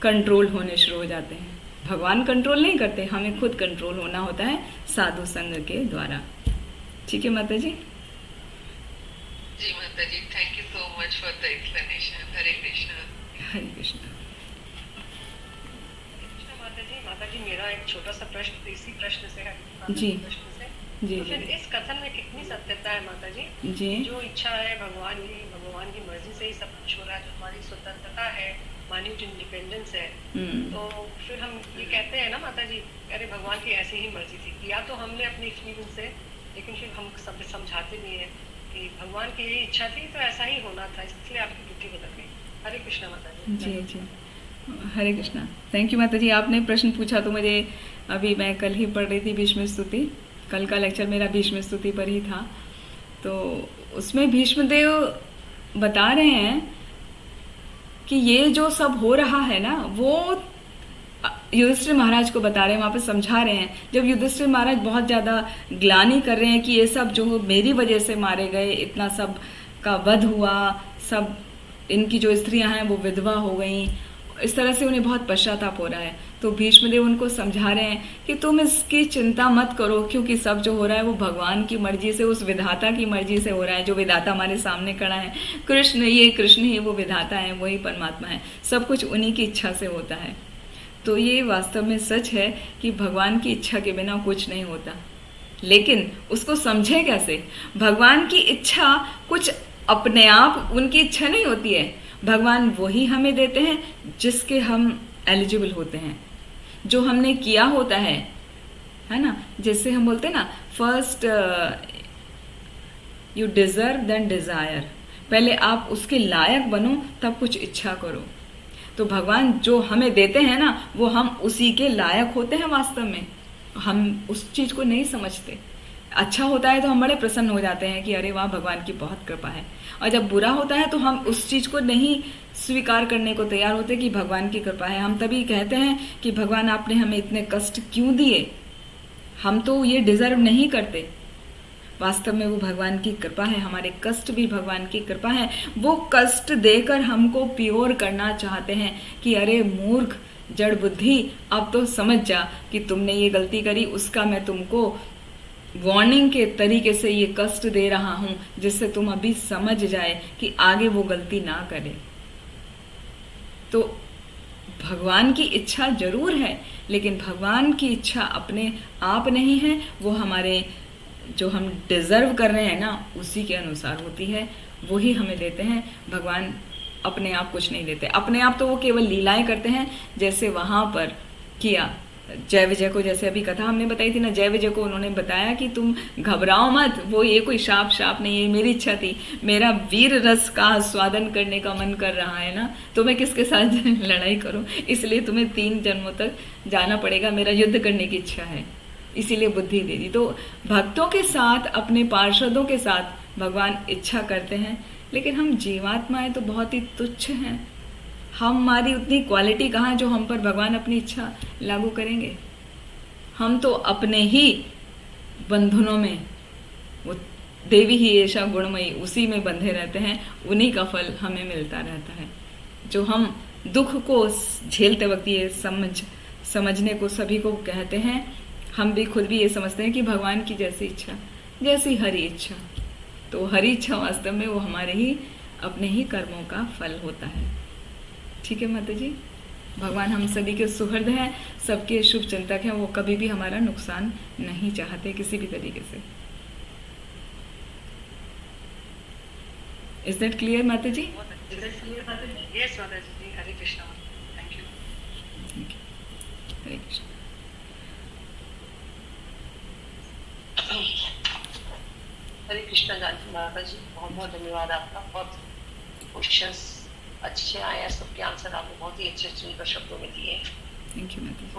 कंट्रोल होने शुरू हो जाते हैं। भगवान कंट्रोल नहीं करते, हमें खुद कंट्रोल होना होता है साधु संग के द्वारा। ठीक है माता जी? जी माता जी, thank you so much for the explanation. Hare Krishna. Hare Krishna. माता जी मेरा एक छोटा सा प्रश्न इसी प्रश्न से है। जी। प्रश्न से जी तो फिर जी इस कथन में कितनी सत्यता है माता जी? जी। जो इच्छा है भगवान की मर्जी से ही सब कुछ हो रहा है, जो हमारी स्वतंत्रता है, माइन्यूट इंडिपेंडेंस है, तो फिर हम ये कहते हैं ना माता जी, अरे भगवान की ऐसी ही मर्जी थी, या तो हमने अपने एक्सपीरियंस से, लेकिन फिर हम सब समझाते भी हैं कि भगवान की यही इच्छा थी तो ऐसा ही होना था, इसलिए आपकी बुद्धि बदल गई। हरे कृष्णा माता जी। जी जी। हरे कृष्णा। थैंक यू माता जी। आपने प्रश्न पूछा तो मुझे अभी, मैं कल ही पढ़ रही थी भीष्म स्तुति, कल का लेक्चर मेरा भीष्म स्तुति पर ही था, तो उसमें भीष्मदेव बता रहे हैं कि ये जो सब हो रहा है ना, वो युधिष्ठिर महाराज को बता रहे हैं, वहाँ पे समझा रहे हैं। जब युधिष्ठिर महाराज बहुत ज़्यादा ग्लानि कर रहे हैं कि ये सब जो मेरी वजह से मारे गए, इतना सब का वध हुआ, सब इनकी जो स्त्रियां हैं वो विधवा हो गई, इस तरह से उन्हें बहुत पश्चाताप हो रहा है। तो भीष्मदेव उनको समझा रहे हैं कि तुम इसकी चिंता मत करो, क्योंकि सब जो हो रहा है वो भगवान की मर्जी से, उस विधाता की मर्जी से हो रहा है, जो विधाता हमारे सामने खड़ा है। कृष्ण ही वो विधाता है, वही परमात्मा है, सब कुछ उन्हीं की इच्छा से होता है। तो ये वास्तव में सच है कि भगवान की इच्छा के बिना कुछ नहीं होता। लेकिन उसको समझे कैसे? भगवान की इच्छा कुछ अपने आप उनकी इच्छा नहीं होती है। भगवान वही हमें देते हैं जिसके हम एलिजिबल होते हैं, जो हमने किया होता है ना। जैसे हम बोलते हैं ना, first you deserve then desire, पहले आप उसके लायक बनो तब कुछ इच्छा करो। तो भगवान जो हमें देते हैं ना, वो हम उसी के लायक होते हैं। वास्तव में हम उस चीज को नहीं समझते। अच्छा होता है तो हम बड़े प्रसन्न हो जाते हैं कि अरे वाह, भगवान की बहुत कृपा है, और जब बुरा होता है तो हम उस चीज को नहीं स्वीकार करने को तैयार होते कि भगवान की कृपा है। हम तभी कहते हैं कि भगवान आपने हमें इतने कष्ट क्यों दिए, हम तो ये डिजर्व नहीं करते। वास्तव में वो भगवान की कृपा है, हमारे कष्ट भी भगवान की कृपा है। वो कष्ट देकर हमको प्योर करना चाहते हैं कि अरे मूर्ख जड़ बुद्धि, अब तो समझ जा कि तुमने ये गलती करी, उसका मैं तुमको वार्निंग के तरीके से ये कष्ट दे रहा हूं, जिससे तुम अभी समझ जाए कि आगे वो गलती ना करे। तो भगवान की इच्छा जरूर है, लेकिन भगवान की इच्छा अपने आप नहीं है, वो हमारे जो हम डिजर्व कर रहे हैं ना, उसी के अनुसार होती है, वही हमें देते हैं। भगवान अपने आप कुछ नहीं देते। अपने आप तो वो केवल लीलाएं करते हैं, जैसे वहां पर किया जय विजय को, जैसे अभी कथा हमने बताई थी ना, जय विजय को उन्होंने बताया कि तुम घबराओ मत, वो ये कोई शाप नहीं है, मेरी इच्छा थी, मेरा वीर रस का आस्वादन करने का मन कर रहा है ना, तो मैं किसके साथ लड़ाई करूं, इसलिए तुम्हें 3 जन्मों तक जाना पड़ेगा, मेरा युद्ध करने की इच्छा है, इसीलिए बुद्धि दे दी। तो भक्तों के साथ, अपने पार्षदों के साथ भगवान इच्छा करते हैं, लेकिन हम जीवात्माएं तो बहुत ही तुच्छ हैं। हमारी उतनी क्वालिटी कहाँ जो हम पर भगवान अपनी इच्छा लागू करेंगे। हम तो अपने ही बंधनों में, वो देवी ही ऐसा गुणमयी, उसी में बंधे रहते हैं, उन्हीं का फल हमें मिलता रहता है। जो हम दुख को झेलते वक्त ये समझने को सभी को कहते हैं, हम भी खुद भी ये समझते हैं कि भगवान की जैसी इच्छा, जैसी हरी इच्छा। तो हरी इच्छा वास्तव में वो हमारे ही अपने ही कर्मों का फल होता है। ठीक है माता जी? भगवान हम सभी के सुहृद हैं, सबके शुभ चिंतक हैं, वो कभी भी हमारा नुकसान नहीं चाहते किसी भी तरीके से। इज दैट क्लियर माता जी? यस माता जी। हरे कृष्णा। Thank you. हरे कृष्णा। हरे कृष्णा जानकी माता जी, बहुत बहुत धन्यवाद आपका। बहुत क्वेश्चंस अच्छे आए हैं, सबके आंसर आपने बहुत ही अच्छे शब्दों में दिए। थैंक यू माता जी।